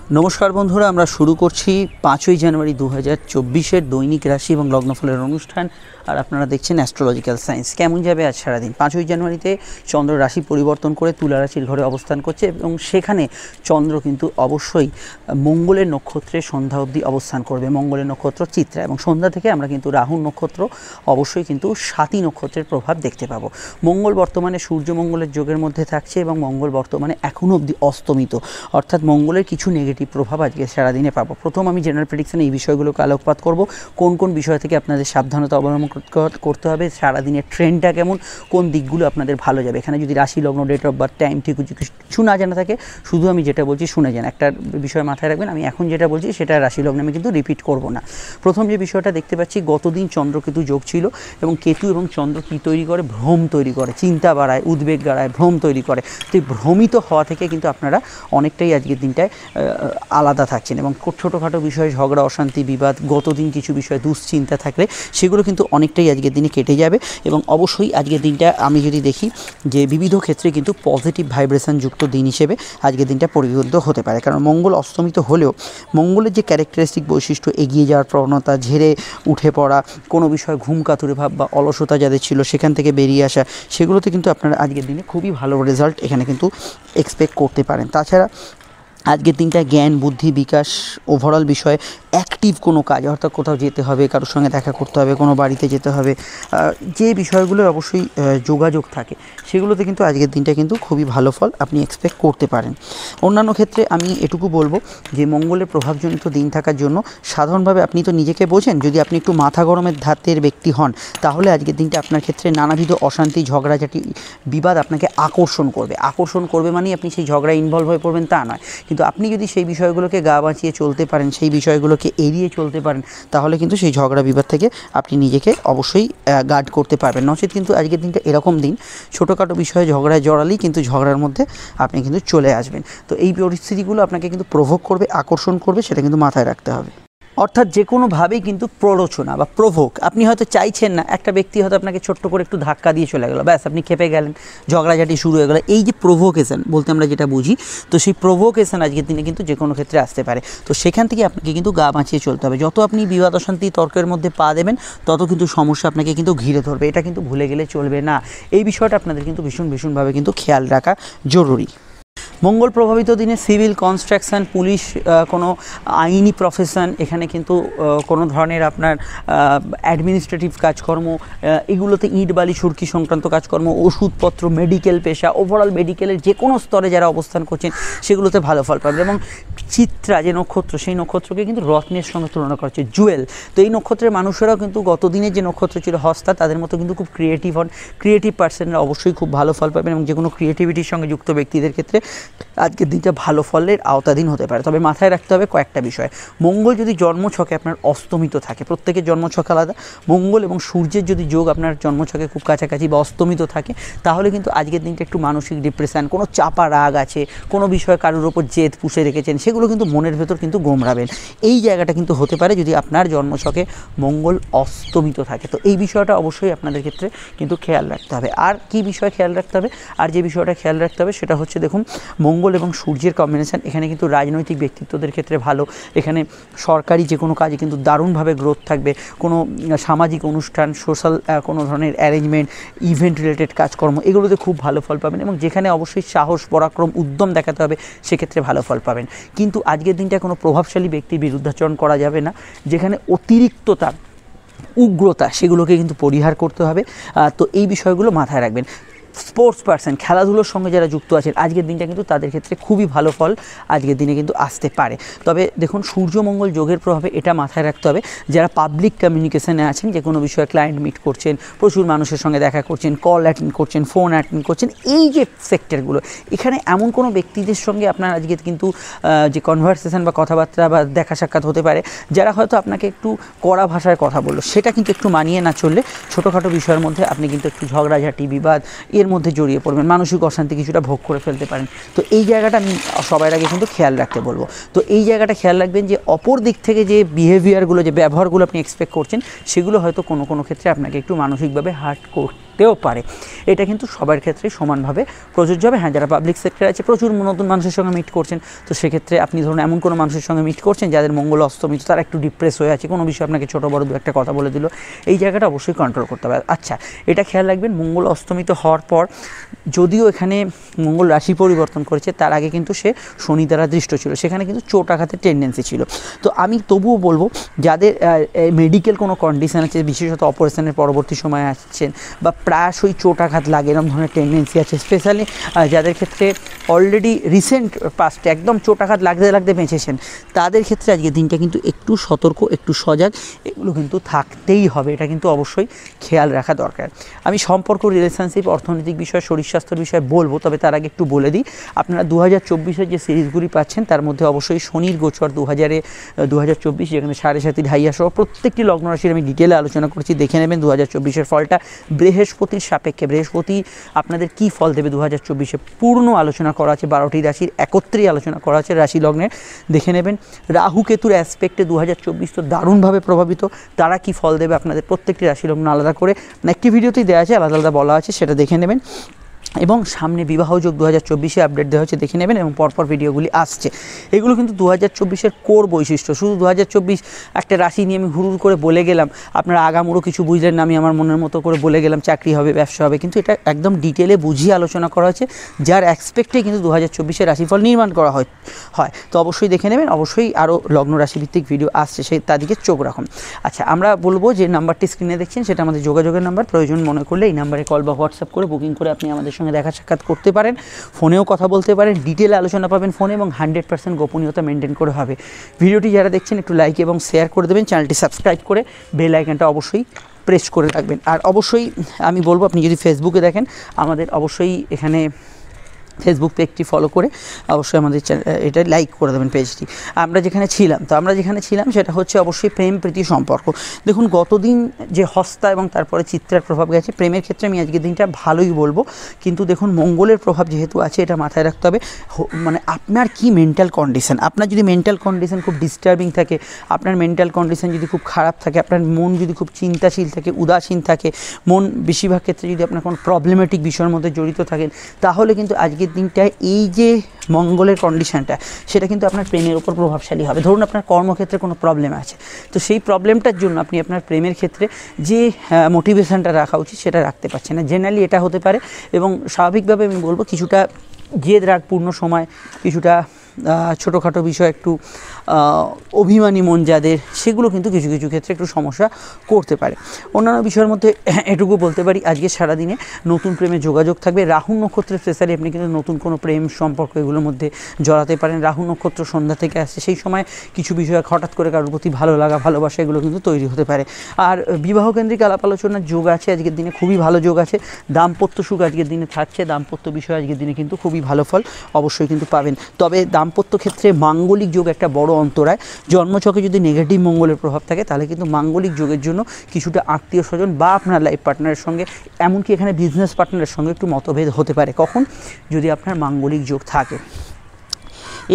नमस्कार बंधुरा आमरा शुरू करছি 5ই জানুয়ারি 2024 दैनिक राशि और लग्नफलेर अनुष्ठान और आपनारा देखছেন অ্যাস্ট্রোলজিক্যাল সায়েন্স কেমন যাবে আজ সারা दिन 5ই জানুয়ারিতে চন্দ্র রাশি পরিবর্তন করে তুলা রাশির ঘরে অবস্থান করছে এবং সেখানে চন্দ্র কিন্তু অবশ্যই মঙ্গলের নক্ষত্রে সন্ধ্যা অবধি অবস্থান করবে। মঙ্গলের নক্ষত্র চিত্রা এবং সন্ধ্যা থেকে আমরা কিন্তু রাহুর নক্ষত্র অবশ্যই কিন্তু স্বাতী নক্ষত্রের প্রভাব দেখতে পাবো। মঙ্গল বর্তমানে সূর্য মঙ্গলের যোগের মধ্যে থাকছে এবং মঙ্গল বর্তমানে এখনো অবধি অস্তমিত, অর্থাৎ মঙ্গলের কিছু নেগেটিভ প্রভাব আজকে সারা দিনে পাবো। প্রথম আমি জেনারেল প্রেডিকশনে এই বিষয়গুলোকে আলোকপাত করব, কোন কোন বিষয় থেকে আপনাদের সাবধানতা অবলম্বন করতে হবে, সারা দিনের ট্রেন্ডটা কেমন, কোন দিকগুলো আপনাদের ভালো যাবে। এখানে যদি রাশি লগ্ন ডেট অফ বার্থ টাইম ঠিক কিছু না জানা থাকে শুধু আমি যেটা বলছি শুনে যান। একটা বিষয় মাথায় রাখবেন, আমি এখন যেটা বলছি সেটা রাশি লগ্নে আমি কিন্তু রিপিট করব না। প্রথম যে বিষয়টা দেখতে পাচ্ছি, গতদিন চন্দ্রকেতু যোগ ছিল এবং কেতু এবং চন্দ্র কী তৈরি করে, ভ্রম তৈরি করে, চিন্তা বাড়ায়, উদ্বেগ বাড়ায়, ভ্রম তৈরি করে। তো এই ভ্রমিত হওয়া থেকে কিন্তু আপনারা অনেকটাই আজকের দিনটায় আলাদা থাকছেন এবং ছোটোখাটো বিষয়ে ঝগড়া অশান্তি বিবাদ, গতদিন কিছু বিষয়ে দুশ্চিন্তা থাকলে সেগুলো কিন্তু অনেকটাই আজকের দিনে কেটে যাবে। এবং অবশ্যই আজকের দিনটা আমি যদি দেখি যে বিবিধ ক্ষেত্রে কিন্তু পজিটিভ ভাইব্রেশন যুক্ত দিন হিসেবে আজকের দিনটা পরিগণিত হতে পারে। কারণ মঙ্গল অস্তমিত হলেও মঙ্গলের যে ক্যারেক্টারিস্টিক বৈশিষ্ট্য, এগিয়ে যাওয়ার প্রবণতা, ঝেড়ে উঠে পড়া, কোনো বিষয়ে ঘুম কাতুরে ভাব বা অলসতা যাদের ছিল সেখান থেকে বেরিয়ে আসা, সেগুলোতে কিন্তু আপনারা আজকের দিনে খুবই ভালো রেজাল্ট এখানে কিন্তু এক্সপেক্ট করতে পারেন। তাছাড়া আজকের দিনটা জ্ঞান বুদ্ধি বিকাশ ওভারঅল বিষয়ে অ্যাক্টিভ কোনো কাজ, অর্থাৎ কোথাও যেতে হবে, কারোর সঙ্গে দেখা করতে হবে, কোনো বাড়িতে যেতে হবে, যে বিষয়গুলো অবশ্যই যোগাযোগ থাকে সেগুলোতে কিন্তু আজকের দিনটা কিন্তু খুবই ভালো ফল আপনি এক্সপেক্ট করতে পারেন। অন্যান্য ক্ষেত্রে আমি এটুকু বলবো যে মঙ্গলের প্রভাবজনিত দিন থাকার জন্য সাধারণভাবে আপনি তো নিজেকে বোঝেন, যদি আপনি একটু মাথা গরমের ধাতের ব্যক্তি হন তাহলে আজকের দিনটা আপনার ক্ষেত্রে নানাবিধ অশান্তি ঝগড়াঝাটি বিবাদ আপনাকে আকর্ষণ করবে মানে আপনি সেই ঝগড়ায় ইনভলভ হয়ে পড়বেন তা নয়, কিন্তু আপনি যদি সেই বিষয়গুলোকে গা বাঁচিয়ে চলতে পারেন, সেই বিষয়গুলোকে এড়িয়ে চলতে পারেন, তাহলে কিন্তু সেই ঝগড়া বিবাদ থেকে আপনি নিজেকে অবশ্যই গার্ড করতে পারবেন। নচেত কিন্তু আজকের দিনটা এরকম দিন, ছোটোখাটো বিষয়ে ঝগড়ায় জড়ালেই কিন্তু ঝগড়ার মধ্যে আপনি কিন্তু চলে আসবেন। তো এই পরিস্থিতিগুলো আপনাকে কিন্তু প্রভোগ করবে, আকর্ষণ করবে, সেটা কিন্তু মাথায় রাখতে হবে। অর্থাৎ যে কোনোভাবেই কিন্তু প্ররোচনা বা প্রভোগ, আপনি হয়তো চাইছেন না, একটা ব্যক্তি হয়তো আপনাকে ছোট্ট করে একটু ধাক্কা দিয়ে চলে গেলো, ব্যাস আপনি খেপে গেলেন, ঝগড়াঝাটি শুরু হয়ে গেলো। এই যে প্রভোকেশন বলতে আমরা যেটা বুঝি, তো সেই প্রভোকেশন আজকের দিনে কিন্তু যে কোনো ক্ষেত্রে আসতে পারে। তো সেখান থেকে আপনাকে কিন্তু গা বাঁচিয়ে চলতে হবে। যত আপনি বিবাদ অশান্তি তর্কের মধ্যে পা দেবেন তত কিন্তু সমস্যা আপনাকে কিন্তু ঘিরে ধরবে, এটা কিন্তু ভুলে গেলে চলবে না। এই বিষয়টা আপনাদের কিন্তু ভীষণভাবে কিন্তু খেয়াল রাখা জরুরি। মঙ্গল প্রভাবিত দিনে সিভিল কনস্ট্রাকশন, পুলিশ, কোনো আইনি প্রফেশন, এখানে কিন্তু কোনো ধরনের আপনার অ্যাডমিনিস্ট্রেটিভ কাজকর্ম, এগুলোতে ইট বালি সুরকি সংক্রান্ত কাজকর্ম, ওষুধপত্র, মেডিকেল পেশা, ওভারঅল মেডিকেলের যে কোনো স্তরে যারা অবস্থান করছেন সেগুলোতে ভালো ফল পাবেন। এবং চিত্রা যে নক্ষত্র, সেই নক্ষত্রকে কিন্তু রত্নের সঙ্গে তুলনা করা হচ্ছে, জুয়েল। তো এই নক্ষত্রের মানুষেরাও কিন্তু গতদিনের যে নক্ষত্র ছিল হস্তা, তাদের মতো কিন্তু খুব ক্রিয়েটিভ হন। ক্রিয়েটিভ পার্সনরা অবশ্যই খুব ভালো ফল পাবেন এবং যে কোনো ক্রিয়েটিভিটির সঙ্গে যুক্ত ব্যক্তিদের ক্ষেত্রে আজকের দিনটা ভালো ফলের আওতাধীন হতে পারে। তবে মাথায় রাখতে হবে কয়েকটা বিষয়। মঙ্গল যদি জন্মছকে আপনার অস্তমিত থাকে, প্রত্যেকের জন্মছক আলাদা, মঙ্গল এবং সূর্যের যদি যোগ আপনার জন্মছকে খুব কাছাকাছি বা অস্তমিত থাকে, তাহলে কিন্তু আজকের দিনটা একটু মানসিক ডিপ্রেশন, কোনো চাপা রাগ আছে, কোনো বিষয়ে কারোর ওপর জেদ পুষে রেখেছেন, সেগুলো কিন্তু মনের ভেতর কিন্তু গোমড়াবেন। এই জায়গাটা কিন্তু হতে পারে যদি আপনার জন্মছকে মঙ্গল অস্তমিত থাকে। তো এই বিষয়টা অবশ্যই আপনাদের ক্ষেত্রে কিন্তু খেয়াল রাখতে হবে। আর কি বিষয় খেয়াল রাখতে হবে, আর যে বিষয়টা খেয়াল রাখতে হবে সেটা হচ্ছে, দেখুন মঙ্গল এবং সূর্যের কম্বিনেশান এখানে কিন্তু রাজনৈতিক ব্যক্তিত্বদের ক্ষেত্রে ভালো। এখানে সরকারি যে কোনো কাজে কিন্তু দারুণভাবে গ্রোথ থাকবে। কোনো সামাজিক অনুষ্ঠান, সোশ্যাল কোনো ধরনের অ্যারেঞ্জমেন্ট, ইভেন্ট রিলেটেড কাজকর্ম, এগুলোতে খুব ভালো ফল পাবেন এবং যেখানে অবশ্যই সাহস পরাক্রম উদ্যম দেখাতে হবে সেক্ষেত্রে ভালো ফল পাবেন। কিন্তু আজকের দিনটা কোনো প্রভাবশালী ব্যক্তির বিরুদ্ধাচরণ করা যাবে না, যেখানে অতিরিক্ততা, উগ্রতা, সেগুলোকে কিন্তু পরিহার করতে হবে। তো এই বিষয়গুলো মাথায় রাখবেন। স্পোর্টস পার্সন, খেলাধুলোর সঙ্গে যারা যুক্ত আছেন, আজকের দিনটা কিন্তু তাদের ক্ষেত্রে খুবই ভালো ফল আজকের দিনে কিন্তু আসতে পারে। তবে দেখুন সূর্যমঙ্গল যোগের প্রভাবে এটা মাথায় রাখতে হবে, যারা পাবলিক কমিউনিকেশনে আছেন, যে কোনো বিষয়ে ক্লায়েন্ট মিট করছেন, প্রচুর মানুষের সঙ্গে দেখা করছেন, কল অ্যাটেন্ড করছেন, ফোন অ্যাটেন্ড করছেন, এই যে সেক্টরগুলো, এখানে এমন কোনো ব্যক্তিদের সঙ্গে আপনার আজকে কিন্তু যে কনভারসেশন বা কথাবার্তা বা দেখা সাক্ষাৎ হতে পারে, যারা হয়তো আপনাকে একটু কড়া ভাষায় কথা বললো, সেটা কিন্তু একটু মানিয়ে না চললে ছোটোখাটো বিষয়ের মধ্যে আপনি কিন্তু একটু ঝগড়াঝাটি বিবাদ এর মধ্যে জড়িয়ে পড়বেন, মানসিক অশান্তি কিছুটা ভোগ করে ফেলতে পারেন। তো এই জায়গাটা আমি সবার আগে কিন্তু খেয়াল রাখতে বলবো। তো এই জায়গাটা খেয়াল রাখবেন যে অপর দিক থেকে যে বিহেভিয়ারগুলো, যে ব্যবহারগুলো আপনি এক্সপেক্ট করছেন, সেগুলো হয়তো কোনো ক্ষেত্রে আপনাকে একটু মানসিকভাবে হার্ট থাকতেও পারে। এটা কিন্তু সবার ক্ষেত্রেই সমানভাবে প্রযোজ্য হবে। হ্যাঁ, যারা পাবলিক সেক্টরে আছে প্রচুর নতুন মানুষের সঙ্গে মিট করছেন, তো সেক্ষেত্রে আপনি ধরুন এমন কোনো মানুষের সঙ্গে মিট করছেন যাদের মঙ্গল অস্তমিত, তারা একটু ডিপ্রেস হয়ে আছে, কোনো বিষয়ে আপনাকে ছোটো বড় দু একটা কথা বলে দিল, এই জায়গাটা অবশ্যই কন্ট্রোল করতে হবে। আচ্ছা, এটা খেয়াল রাখবেন, মঙ্গল অস্তমিত হওয়ার পর যদিও এখানে মঙ্গল রাশি পরিবর্তন করেছে, তার আগে কিন্তু সে শনি দ্বারা দৃষ্ট ছিল, সেখানে কিন্তু চোট আঘাতের টেন্ডেন্সি ছিল। তো আমি তবুও বলবো যাদের মেডিকেল কোনো কন্ডিশন আছে, বিশেষত অপারেশনের পরবর্তী সময়ে আসছেন বা প্রায়শই চোট আঘাত লাগে এরকম ধরনের টেন্ডেন্সি আছে, স্পেশালি যাদের ক্ষেত্রে অলরেডি রিসেন্ট পাস্টে একদম চোট আঘাত লাগতে লাগতে বেঁচেছেন, তাদের ক্ষেত্রে আজকের দিনটা কিন্তু একটু সতর্ক, একটু সজাগ, এগুলো কিন্তু থাকতেই হবে। এটা কিন্তু অবশ্যই খেয়াল রাখা দরকার। আমি সম্পর্ক, রিলেশনশিপ, অর্থনৈতিক বিষয়, শরীর স্বাস্থ্যের বিষয়ে বলবো, তবে তার আগে একটু বলে দিই, আপনারা 2024-এর যে সিরিজগুলি পাচ্ছেন তার মধ্যে অবশ্যই শনির গোচর 2024, যেখানে 7.5 ঢাইয়া সহ প্রত্যেকটি লগ্ন রাশির আমি ডিটেলে আলোচনা করছি, দেখে নেবেন 2024-এর ফলটা। বৃহস্পতির সাপেক্ষে বৃহস্পতি আপনাদের কী ফল দেবে 2024-এ পূর্ণ আলোচনা করা আছে, 12টি রাশির একত্রেই আলোচনা করা আছে রাশি লগ্নের, দেখে নেবেন। রাহু কেতুর অ্যাসপেক্টে 2024 তো দারুণভাবে প্রভাবিত, তারা কি ফল দেবে আপনাদের প্রত্যেকটি রাশি লগ্ন আলাদা করে একটি ভিডিওতেই দেওয়া আছে, আলাদা আলাদা বলা আছে, সেটা দেখে নেবেন। এবং সামনে বিবাহযোগ 2024-এ আপডেট দেওয়া হচ্ছে, দেখে নেবেন, এবং পরপর ভিডিওগুলি আসছে। এগুলো কিন্তু 2024-এর কোর বৈশিষ্ট্য। শুধু 2024 একটা রাশি নিয়ে আমি হুড়ুর করে বলে গেলাম, আপনারা আগামুরও কিছু বুঝলেন না, আমি আমার মনের মতো করে বলে গেলাম চাকরি হবে, ব্যবসা হবে, কিন্তু এটা একদম ডিটেলে বুঝিয়ে আলোচনা করা হয়েছে, যার এক্সপেক্টে কিন্তু 2024-এর রাশিফল নির্মাণ করা হয়। তো অবশ্যই দেখে নেবেন, অবশ্যই আরও লগ্ন রাশিভিত্তিক ভিডিও আসছে, সেই তার দিকে চোখ রাখুন। আচ্ছা, আমরা বলবো যে নাম্বারটি স্ক্রিনে দেখছেন সেটা আমাদের যোগাযোগের নাম্বার, প্রয়োজন মনে করলে এই নাম্বারে কল বা হোয়াটসঅ্যাপ করে বুকিং করে আপনি আমাদের সঙ্গে দেখা সাক্ষাৎ করতে পারেন, ফোনেও কথা বলতে পারেন, ডিটেলে আলোচনা পাবেন ফোনে, এবং 100% গোপনীয়তা মেনটেন করে হবে। ভিডিওটি যারা দেখছেন একটু লাইক এবং শেয়ার করে দেবেন, চ্যানেলটি সাবস্ক্রাইব করে বেল আইকনটা অবশ্যই প্রেস করে রাখবেন। আর অবশ্যই আমি বলবো, আপনি যদি ফেসবুকে দেখেন, আমাদের অবশ্যই এখানে ফেসবুক পেজটি ফলো করে অবশ্যই আমাদের এটা লাইক করে দেবেন পেজটি। আমরা যেখানে ছিলাম সেটা হচ্ছে অবশ্যই প্রেম প্রীতি সম্পর্ক। দেখুন, গতদিন যে হস্তা এবং তারপরে চিত্রার প্রভাব গেছে, প্রেমের ক্ষেত্রে আমি আজকের দিনটা ভালোই বলবো, কিন্তু দেখুন মঙ্গলের প্রভাব যেহেতু আছে, এটা মাথায় রাখতে হবে, মানে আপনার কি মেন্টাল কন্ডিশন। আপনার যদি মেন্টাল কন্ডিশন খুব ডিস্টার্বিং থাকে, আপনার মেন্টাল কন্ডিশন যদি খুব খারাপ থাকে, আপনার মন যদি খুব চিন্তাশীল থাকে, উদাসীন থাকে, মন বেশিরভাগ ক্ষেত্রে যদি আপনার কোনো প্রবলেমেটিক বিষয়ের মধ্যে জড়িত থাকেন, তাহলে কিন্তু আজকে দিনটায় এই যে মঙ্গলের কন্ডিশনটা, সেটা কিন্তু আপনার প্রেমের উপর প্রভাবশালী হবে। ধরুন আপনার কর্মক্ষেত্রে কোনো প্রবলেম আছে, তো সেই প্রবলেমটার জন্য আপনি আপনার প্রেমের ক্ষেত্রে যে মোটিভেশনটা রাখা উচিত সেটা রাখতে পারছেন না, জেনারেলি এটা হতে পারে। এবং স্বাভাবিকভাবে আমি বলবো কিছুটা জেদ রাগপূর্ণ সময়, কিছুটা ছোটোখাটো বিষয় একটু অভিমানী মন যাদের, সেগুলো কিন্তু কিছু কিছু ক্ষেত্রে একটু সমস্যা করতে পারে। অন্যান্য বিষয়ের মধ্যে এটুকু বলতে পারি, আজকে সারাদিনে নতুন প্রেমে যোগাযোগ থাকবে। রাহু নক্ষত্রের স্পেশালি আপনি কিন্তু নতুন কোনো প্রেম সম্পর্ক এগুলোর মধ্যে জড়াতে পারেন। রাহু নক্ষত্র সন্ধ্যা থেকে আসছে, সেই সময় কিছু বিষয় হঠাৎ করে কারোর প্রতি ভালো লাগা, ভালোবাসা এগুলো কিন্তু তৈরি হতে পারে। আর বিবাহকেন্দ্রিক আলাপ আলোচনার যোগ আছে আজকের দিনে, খুবই ভালো যোগ আছে। দাম্পত্য সুখ আজকের দিনে থাকছে, দাম্পত্য বিষয় আজকের দিনে কিন্তু খুবই ভালো ফল অবশ্যই কিন্তু পাবেন। তবে দাম্পত্য ক্ষেত্রে মাঙ্গলিক যোগ একটা বড় অন্তরায়। জন্মছকে যদি নেগেটিভ মঙ্গলের প্রভাব থাকে, তাহলে কিন্তু মাঙ্গলিক যোগের জন্য কিছুটা আত্মীয় স্বজন বা আপনার লাইফ পার্টনারের সঙ্গে, এমনকি এখানে বিজনেস পার্টনারের সঙ্গে একটু মতভেদ হতে পারে। কখন? যদি আপনার মাঙ্গলিক যোগ থাকে।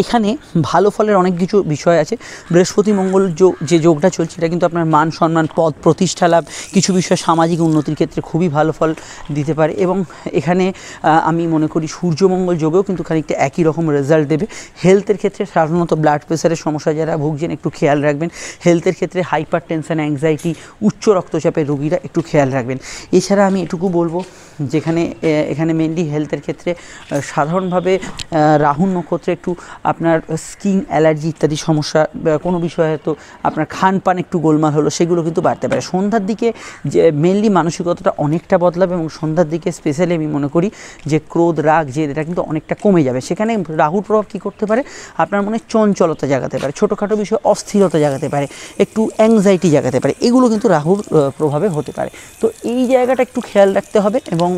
এখানে ভালো ফলের অনেক কিছু বিষয় আছে। বৃহস্পতি মঙ্গল যোগ, যে যোগটা চলছে, এটা কিন্তু আপনার মান সম্মান, পদ প্রতিষ্ঠা লাভ, কিছু বিষয় সামাজিক উন্নতির ক্ষেত্রে খুবই ভালো ফল দিতে পারে। এবং এখানে আমি মনে করি সূর্যমঙ্গল যোগেও কিন্তু খানিকটা একই রকম রেজাল্ট দেবে। হেলথের ক্ষেত্রে সাধারণত ব্লাড প্রেশারের সমস্যা যারা ভুগছেন একটু খেয়াল রাখবেন। হেলথের ক্ষেত্রে হাইপার টেনশন, অ্যাংজাইটি, উচ্চ রক্তচাপের রোগীরা একটু খেয়াল রাখবেন। এছাড়া আমি এটুকু বলবো, যেখানে এখানে মেনলি হেলথের ক্ষেত্রে সাধারণভাবে রাহু নক্ষত্রে একটু আপনার স্কিন অ্যালার্জি ইত্যাদি সমস্যা, কোনো বিষয়ে হয়তো আপনার খান পান একটু গোলমাল হলো, সেগুলো কিন্তু বাড়তে পারে। সন্ধ্যার দিকে যে মেনলি মানসিকতাটা অনেকটা বদলাবে, এবং সন্ধ্যার দিকে স্পেশালি আমি মনে করি যে ক্রোধ, রাগ, জেদ এটা কিন্তু অনেকটা কমে যাবে। সেখানে রাহুর প্রভাব কী করতে পারে, আপনার মনে চঞ্চলতা জাগাতে পারে, ছোটোখাটো বিষয়ে অস্থিরতা জাগাতে পারে, একটু অ্যাংজাইটি জাগাতে পারে, এগুলো কিন্তু রাহুর প্রভাবে হতে পারে। তো এই জায়গাটা একটু খেয়াল রাখতে হবে। এবং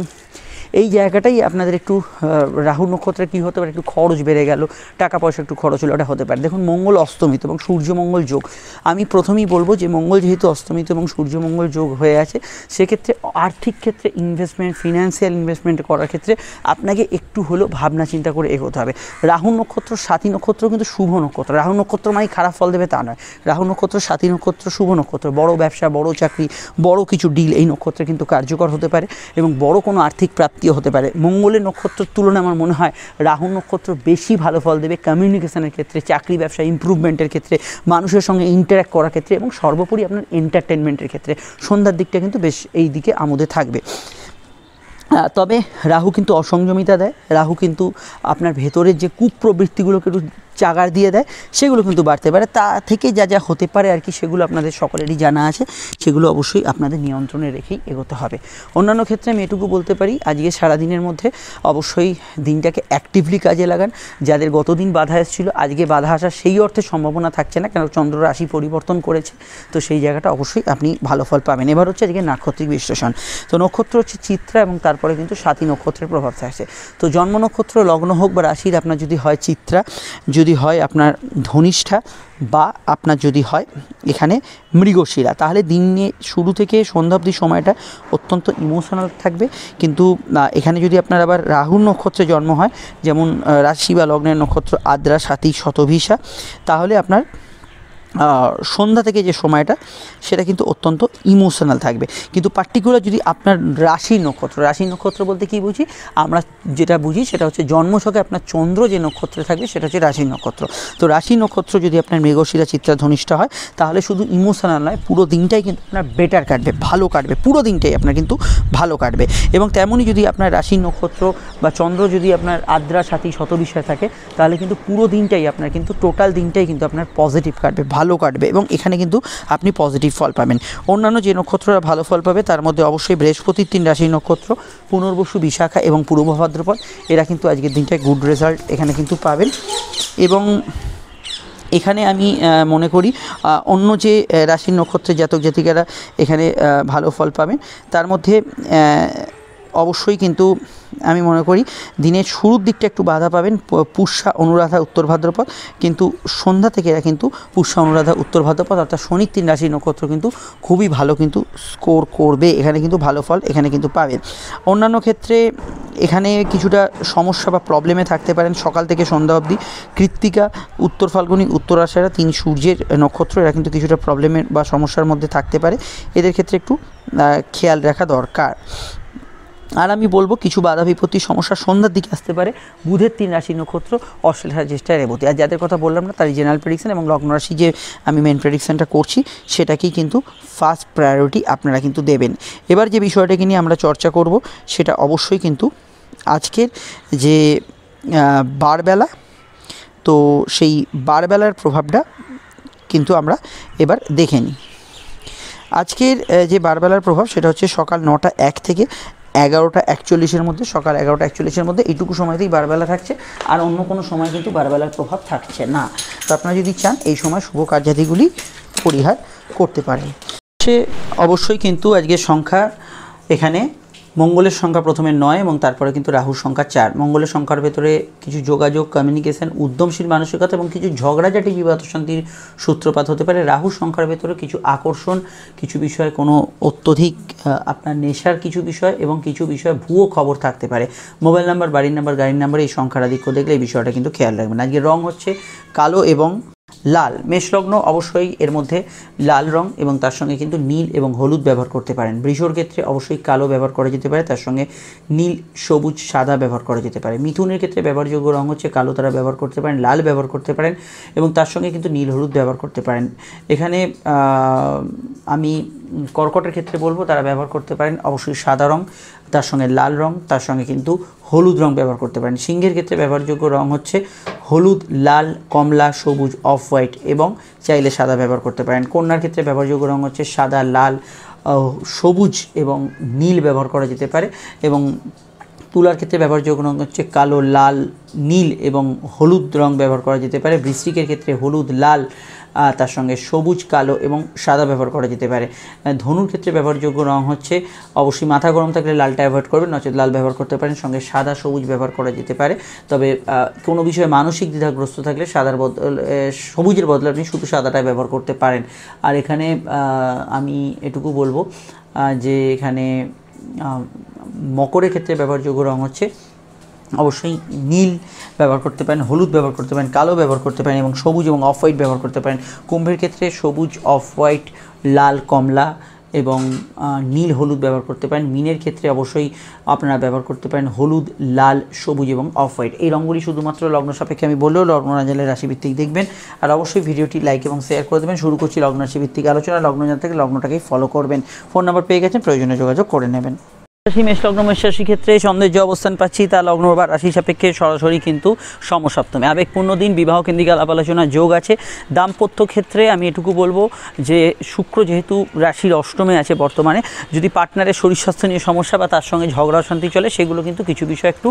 এই জায়গাটাই আপনাদের একটু রাহু নক্ষত্রে কী হতে পারে, একটু খরচ বেড়ে গেল, টাকা পয়সা একটু খরচ হলো, ওটা হতে পারে। দেখুন মঙ্গল অস্তমিত এবং সূর্যমঙ্গল যোগ, আমি প্রথমেই বলবো যে মঙ্গল যেহেতু অস্তমিত এবং সূর্যমঙ্গল যোগ হয়ে আছে, সেক্ষেত্রে আর্থিক ক্ষেত্রে ইনভেস্টমেন্ট, ফিনান্সিয়াল ইনভেস্টমেন্ট করার ক্ষেত্রে আপনাকে একটু হলেও ভাবনা চিন্তা করে এগোতে হবে। রাহু নক্ষত্র সাথী নক্ষত্র কিন্তু শুভ নক্ষত্র, রাহু নক্ষত্র মানে খারাপ ফল দেবে তা নয়। রাহু নক্ষত্র সাথী নক্ষত্র শুভ নক্ষত্র, বড় ব্যবসা, বড় চাকরি, বড় কিছু ডিল এই নক্ষত্রে কিন্তু কার্যকর হতে পারে এবং বড় কোনো আর্থিক প্রাপ্তিও হতে পারে। মঙ্গলের নক্ষত্রের তুলনায় আমার মনে হয় রাহু নক্ষত্র বেশি ভালো ফল দেবে কমিউনিকেশনের ক্ষেত্রে, চাকরি ব্যবসা ইমপ্রুভমেন্টের ক্ষেত্রে, মানুষের সঙ্গে ইন্টারাক্ট করার ক্ষেত্রে এবং সর্বোপরি আপনার এন্টারটেনমেন্টের ক্ষেত্রে। সন্ধ্যার দিকটা কিন্তু বেশ এই দিকে আমোদে থাকবে। তবে রাহু কিন্তু অসংযমিতা দেয়, রাহু কিন্তু আপনার ভেতরের যে কুপ্রবৃত্তিগুলোকে একটু চাগার দিয়ে দেয়, সেগুলো কিন্তু বাড়তে পারে। তা থেকে যা যা হতে পারে আর কি, সেগুলো আপনাদের সকলেরই জানা আছে, সেগুলো অবশ্যই আপনাদের নিয়ন্ত্রণে রেখেই এগোতে হবে। অন্যান্য ক্ষেত্রে আমি এটুকু বলতে পারি, আজকে সারাদিনের মধ্যে অবশ্যই দিনটাকে অ্যাক্টিভলি কাজে লাগান। যাদের গতদিন বাধা এসেছিলো, আজকে বাধা আসার সেই অর্থে সম্ভাবনা থাকছে না, কেন চন্দ্র রাশি পরিবর্তন করেছে, তো সেই জায়গাটা অবশ্যই আপনি ভালো ফল পাবেন। এবার হচ্ছে আজকে নাক্ষত্রিক বিশ্লেষণ। তো নক্ষত্র হচ্ছে চিত্রা এবং তারপরে কিন্তু সাথী নক্ষত্রের প্রভাব থাকছে। তো জন্ম নক্ষত্র লগ্ন হোক বা রাশির আপনার যদি হয় চিত্রা, যদি হয় আপনার ধনিষ্ঠা, বা আপনার যদি হয় এখানে মৃগশিরা, তাহলে দিনে শুরু থেকে সন্ধ্যা অবধি সময়টা অত্যন্ত ইমোশনাল থাকবে। কিন্তু এখানে যদি আপনার আবার রাহু নক্ষত্রে জন্ম হয়, যেমন রাশি বা লগ্নের নক্ষত্র আদ্রা, সাথী, শতভিষা, তাহলে আপনার সন্ধ্যা থেকে যে সময়টা সেটা কিন্তু অত্যন্ত ইমোশনাল থাকবে। কিন্তু পার্টিকুলার যদি আপনার রাশি নক্ষত্র বলতে কী বুঝি, আমরা যেটা বুঝি সেটা হচ্ছে জন্মছকে আপনার চন্দ্র যে নক্ষত্রে থাকবে সেটা হচ্ছে রাশি নক্ষত্র। তো রাশি নক্ষত্র যদি আপনার মৃগশিরা, চিত্রা, ধনিষ্ঠা হয়, তাহলে শুধু ইমোশনাল নয়, পুরো দিনটাই কিন্তু আপনার বেটার কাটবে, ভালো কাটবে, পুরো দিনটাই আপনার কিন্তু ভালো কাটবে। এবং তেমনই যদি আপনার রাশি নক্ষত্র বা চন্দ্র যদি আপনার আদ্রা, সাথী, শতভিষায় থাকে, তাহলে কিন্তু পুরো দিনটাই আপনার কিন্তু টোটাল দিনটাই কিন্তু আপনার পজিটিভ কাটবে, ভালো কাটবে, এবং এখানে কিন্তু আপনি পজিটিভ ফল পাবেন। অন্যান্য যে নক্ষত্ররা ভালো ফল পাবে তার মধ্যে অবশ্যই বৃহস্পতির 3 রাশি নক্ষত্র, পুনর্বসু, বিশাখা এবং পূর্ব ভাদ্রপদ, এরা কিন্তু আজকের দিনটায় গুড রেজাল্ট এখানে কিন্তু পাবেন। এবং এখানে আমি মনে করি অন্য যে রাশির নক্ষত্রের জাতক জাতিকারা এখানে ভালো ফল পাবেন, তার মধ্যে অবশ্যই কিন্তু আমি মনে করি দিনের শুরুর দিকটা একটু বাধা পাবেন, পুষ্যা, অনুরাধা, উত্তর ভাদ্রপদ, কিন্তু সন্ধ্যা থেকে এরা কিন্তু পুষ্যা, অনুরাধা, উত্তর ভাদ্রপদ অর্থাৎ শনির 3 রাশি নক্ষত্র কিন্তু খুবই ভালো কিন্তু স্কোর করবে, এখানে কিন্তু ভালো ফল এখানে কিন্তু পাবেন। অন্যান্য ক্ষেত্রে এখানে কিছুটা সমস্যা বা প্রবলেমে থাকতে পারেন সকাল থেকে সন্ধ্যা অবধি। কৃত্তিকা, উত্তর ফাল্গুনী, উত্তর আষাঢ়া, 3 সূর্যের নক্ষত্র, এরা কিন্তু কিছুটা প্রবলেমের বা সমস্যার মধ্যে থাকতে পারে, এদের ক্ষেত্রে একটু খেয়াল রাখা দরকার। আর আমি বলবো কিছু বাধা বিপত্তির সমস্যা সন্ধ্যার দিকে আসতে পারে। বুধের 3 রাশি নক্ষত্র অশ্লেষা, জ্যেষ্ঠা, রেবতী, আর যাদের কথা বললাম না তারই জেনারেল প্রেডিকশন এবং লগ্ন রাশি যে আমি মেন প্রেডিকশনটা করছি সেটাকেই কিন্তু ফার্স্ট প্রায়োরিটি আপনারা কিন্তু দেবেন। এবার যে বিষয়টাকে নিয়ে আমরা চর্চা করব সেটা অবশ্যই কিন্তু আজকের যে বারবেলা, তো সেই বারবেলার প্রভাবটা কিন্তু আমরা এবার দেখে নিই। আজকের যে বারবেলার প্রভাব সেটা হচ্ছে সকাল 9টা 1 থেকে 11টা 41-এর মধ্যে, সকাল 11টা 41-এর মধ্যে এইটুকু সময়তেই বারবেলা থাকছে, আর অন্য কোনো সময় কিন্তু বারবেলার প্রভাব থাকছে না। তো আপনারা যদি চান এই সময় শুভ কার্যাদিগুলি পরিহার করতে পারেন। সে অবশ্যই কিন্তু আজকের সংখ্যা এখানে মঙ্গলের সংখ্যা প্রথমে 9 এবং তারপরে কিন্তু রাহুর সংখ্যা 4। মঙ্গলের সংখ্যার ভেতরে কিছু যোগাযোগ, কমিউনিকেশন, উদ্যমশীল মানসিকতা এবং কিছু ঝগড়াঝাটি, বিবাদ শান্তির সূত্রপাত হতে পারে। রাহুর সংখ্যার ভেতরে কিছু আকর্ষণ, কিছু বিষয়ে কোনো অত্যধিক আপনার নেশার কিছু বিষয় এবং কিছু বিষয়ে ভুয়ো খবর থাকতে পারে। মোবাইল নাম্বার, বাড়ির নাম্বার, গাড়ির নাম্বার, এই সংখ্যার আধিক্য দেখলে এই বিষয়টা কিন্তু খেয়াল রাখবেন। আজকের রং হচ্ছে কালো এবং লাল। মেষলগ্ন অবশ্যই এর মধ্যে লাল রং এবং তার সঙ্গে কিন্তু নীল এবং হলুদ ব্যবহার করতে পারেন। বৃষর ক্ষেত্রে অবশ্যই কালো ব্যবহার করা যেতে পারে, তার সঙ্গে নীল, সবুজ, সাদা ব্যবহার করা যেতে পারে। মিথুনের ক্ষেত্রে ব্যবহারযোগ্য রং হচ্ছে কালো, তারা ব্যবহার করতে পারেন, লাল ব্যবহার করতে পারেন এবং তার সঙ্গে কিন্তু নীল, হলুদ ব্যবহার করতে পারেন। এখানে আমি কর্কটের ক্ষেত্রে বলবো তারা ব্যবহার করতে পারেন অবশ্যই সাদা রং, তার সঙ্গে লাল রং, তার সঙ্গে কিন্তু হলুদ রং ব্যবহার করতে পারেন। সিংহের ক্ষেত্রে ব্যবহারযোগ্য রং হচ্ছে হলুদ, লাল, কমলা, সবুজ, অফ হোয়াইট এবং চাইলে সাদা ব্যবহার করতে পারেন। কন্যার ক্ষেত্রে ব্যবহারযোগ্য রং হচ্ছে সাদা, লাল, সবুজ এবং নীল ব্যবহার করা যেতে পারে এবং তুলার ক্ষেত্রে ব্যবহারযোগ্য রঙ হচ্ছে কালো, লাল, নীল এবং হলুদ রং ব্যবহার করা যেতে পারে। বৃশ্চিকের ক্ষেত্রে হলুদ, লাল, তার সঙ্গে সবুজ, কালো এবং সাদা ব্যবহার করা যেতে পারে। ধনুর ক্ষেত্রে ব্যবহারযোগ্য রং হচ্ছে অবশ্যই মাথা গরম থাকলে লালটা অ্যাভয়েড করবেন, নচেত লাল ব্যবহার করতে পারেন। সঙ্গে সাদা, সবুজ ব্যবহার করা যেতে পারে। তবে কোনো বিষয়ে মানসিক দ্বিধাগ্রস্ত থাকলে সবুজের বদলে আপনি শুধু সাদাটাই ব্যবহার করতে পারেন। আর এখানে আমি এটুকু বলবো যে এখানে মকরের ক্ষেত্রে ব্যবহারযোগ্য রং হচ্ছে অবশ্যই নীল ব্যবহার করতে পারেন, হলুদ ব্যবহার করতে পারেন, কালো ব্যবহার করতে পারেন এবং সবুজ এবং অফ হোয়াইট ব্যবহার করতে পারেন। কুম্ভের ক্ষেত্রে সবুজ, অফ হোয়াইট, লাল, কমলা এবং নীল, হলুদ ব্যবহার করতে পারেন। মিনের ক্ষেত্রে অবশ্যই আপনারা ব্যবহার করতে পারেন হলুদ, লাল, সবুজ এবং অফ হোয়াইট। এই রঙগুলি শুধুমাত্র লগ্ন সাপেক্ষে আমি বললেও লগ্ন না জানলে রাশিভিত্তিক দেখবেন। আর অবশ্যই ভিডিওটি লাইক এবং শেয়ার করে দেবেন। শুরু করছি লগ্ন রাশিভিত্তিক আলোচনা। লগ্ন জানতে গেলে লগ্নটাকেই ফলো করবেন। ফোন নাম্বার পেয়ে গেছেন, প্রয়োজনে যোগাযোগ করে নেবেন। রাশি মেষ লগ্ন, মেষ রাশির ক্ষেত্রে চন্দ্রের যে অবস্থান পাচ্ছি তা লগ্ন বা রাশি সাপেক্ষে সরাসরি কিন্তু সমসপ্তমে। আবেগপূর্ণ দিন, বিবাহ কেন্দ্রিক আলাপ আলোচনার যোগ আছে। দাম্পত্য ক্ষেত্রে আমি এটুকু বলবো যে শুক্র যেহেতু রাশির অষ্টমে আছে বর্তমানে, যদি পার্টনারের শরীর স্বাস্থ্য নিয়ে সমস্যা বা তার সঙ্গে ঝগড়া অশান্তি চলে, সেগুলো কিন্তু কিছু বিষয় একটু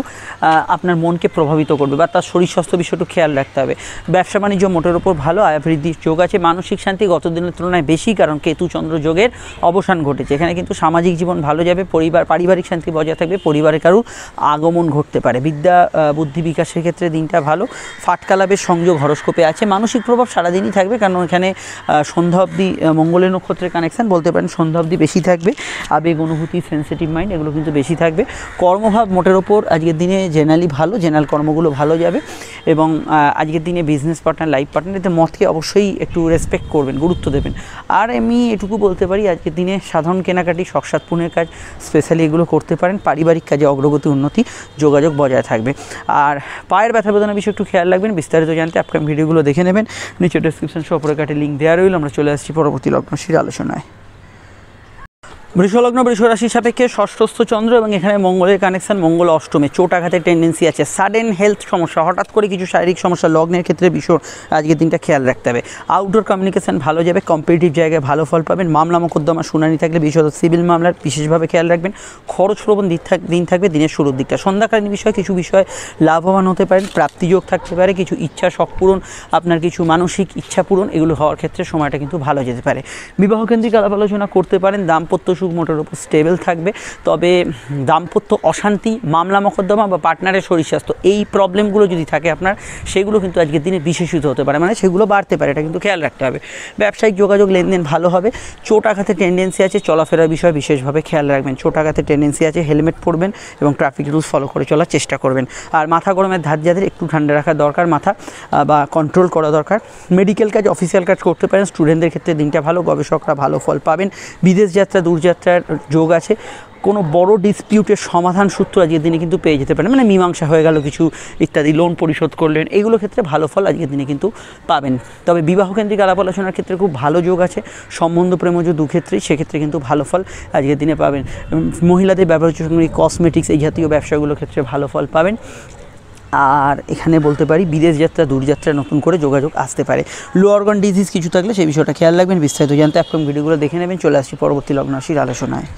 আপনার মনকে প্রভাবিত করবে বা তার শরীর স্বাস্থ্য বিষয়টা খেয়াল রাখতে হবে। ব্যবসা বাণিজ্য মোটের ওপর ভালো, আয় বৃদ্ধির যোগ আছে। মানসিক শান্তি গত দিনের তুলনায় বেশি, কারণ কেতু চন্দ্র যোগের অবসান ঘটেছে। এখানে কিন্তু সামাজিক জীবন ভালো যাবে, পারিবারিক শান্তি বজায় থাকবে, পরিবারে কারো আগমন ঘটতে পারে। বিদ্যা বুদ্ধি বিকাশের ক্ষেত্রে দিনটা ভালো। ফাটকা লাভের সংযোগ হরস্কোপে আছে। মানসিক প্রভাব সারাদিনই থাকবে, কারণ এখানে সন্ধ্যা অবধি মঙ্গলের নক্ষত্রের কানেকশান, বলতে পারেন সন্ধ্যা অবধি বেশি থাকবে। আবেগ, অনুভূতি, সেন্সিটিভ মাইন্ড এগুলো কিন্তু বেশি থাকবে। কর্মভাব মোটের ওপর আজকের দিনে জেনারেলি ভালো, জেনারেল কর্মগুলো ভালো যাবে এবং আজকের দিনে বিজনেস পার্টনার, লাইফ পার্টনার এতে মতকে অবশ্যই একটু রেসপেক্ট করবেন, গুরুত্ব দেবেন। আর আমি এটুকু বলতে পারি আজকের দিনে সাধারণ কেনাকাটি, শখ সাধনের কাজ স্পেশালি এগুলো করতে পারেন। পারিবারিক কাজে অগ্রগতি, উন্নতি, যোগাযোগ বজায় থাকবে। আর পায়ের ব্যথা বেদনা বিষয়ে একটু খেয়াল রাখবেন। বিস্তারিত জানতে আপকামিং ভিডিওগুলো দেখে নেবেন। নিচে ডেসক্রিপশন সহ উপরে কাটে লিঙ্ক দেওয়া রইল। আমরা চলে আসছি পরবর্তী লগ্নশীর আলোচনায়। বৃষলগ্ন, বৃষ রাশির সাপেক্ষে ষষ্ঠস্থ চন্দ্র এবং এখানে মঙ্গলের কানেকশন। মঙ্গল অষ্টমে, চোট আঘাতের টেন্ডেন্সি আছে। সাডেন হেলথ সমস্যা, হঠাৎ করে কিছু শারীরিক সমস্যা লগ্নের ক্ষেত্রে ভীষণ আজকের দিনটা খেয়াল রাখতে হবে। আউটডোর কমিউনিকেশন ভালো যাবে, কম্পিটিটিভ জায়গায় ভালো ফল পাবেন। মামলা মোকদ্দমা শুনানি থাকলে, বিশেষত সিভিল মামলার বিশেষভাবে খেয়াল রাখবেন। খরচপ্রবণ দিন থাকবে দিনের শুরুর দিকটা। সন্ধ্যাকালীন বিষয়ে কিছু বিষয় লাভবান হতে পারেন, প্রাপ্তিযোগ থাকতে পারে। কিছু ইচ্ছা, শখ পূরণ, আপনার কিছু মানসিক ইচ্ছা পূরণ এগুলো হওয়ার ক্ষেত্রে সময়টা কিন্তু ভালো যেতে পারে। বিবাহ কেন্দ্রিক আলাপ আলোচনা করতে পারেন। দাম্পত্য সুখ মোটের উপর স্টেবল থাকবে, তবে দাম্পত্য অশান্তি, মামলা মোকদ্দমা বা পার্টনারের শরীর স্বাস্থ্য এই প্রবলেমগুলো যদি থাকে আপনার, সেগুলো কিন্তু আজকের দিনে বিশেষিত হতে পারে, মানে সেগুলো বাড়তে পারে, এটা কিন্তু খেয়াল রাখতে হবে। ব্যবসায়িক যোগাযোগ, লেনদেন ভালো হবে। চোট আঘাতের টেন্ডেন্সি আছে, চলাফেরার বিষয়ে বিশেষভাবে খেয়াল রাখবেন। চোট আঘাতের টেন্ডেন্সি আছে, হেলমেট পরবেন এবং ট্রাফিক রুলস ফলো করে চলার চেষ্টা করবেন। আর মাথা গরমের ধার যাদের একটু ঠান্ডা রাখা দরকার, মাথা বা কন্ট্রোল করা দরকার। মেডিকেল কাজ, অফিসিয়াল কাজ করতে পারেন। স্টুডেন্টদের ক্ষেত্রে দিনটা ভালো, গবেষকরা ভালো ফল পাবেন। বিদেশ যাত্রা, দূরযাত্রার যোগ আছে। কোনো বড় ডিসপিউটের সমাধান সূত্র আজকের দিনে কিন্তু পেয়ে যেতে পারেন, মানে মীমাংসা হয়ে গেল কিছু ইত্যাদি, লোন পরিশোধ করলেন, এইগুলো ক্ষেত্রে ভালো ফল আজকের দিনে কিন্তু পাবেন। তবে বিবাহ কেন্দ্রিক আলাপ আলোচনার ক্ষেত্রে খুব ভালো যোগ আছে। সম্বন্ধ, প্রেমজ দুক্ষেত্রেই সেক্ষেত্রে কিন্তু ভালো ফল আজকের দিনে পাবেন। মহিলাদের ব্যবহার্য কসমেটিক্স এই জাতীয় ব্যবসাগুলোর ক্ষেত্রে ভালো ফল পাবেন। আর এখানে বলতে পারি বিদেশ যাত্রা, দূরযাত্রা নতুন করে যোগাযোগ আসতে পারে। লো অর্গান ডিজিজ কিছু থাকলে সেই বিষয়টা খেয়াল রাখবেন। বিস্তারিত জানতে আপকামিং ভিডিওগুলো দেখে নেবেন। চলে আসছি পরবর্তী লগ্ন রাশির আলোচনায়।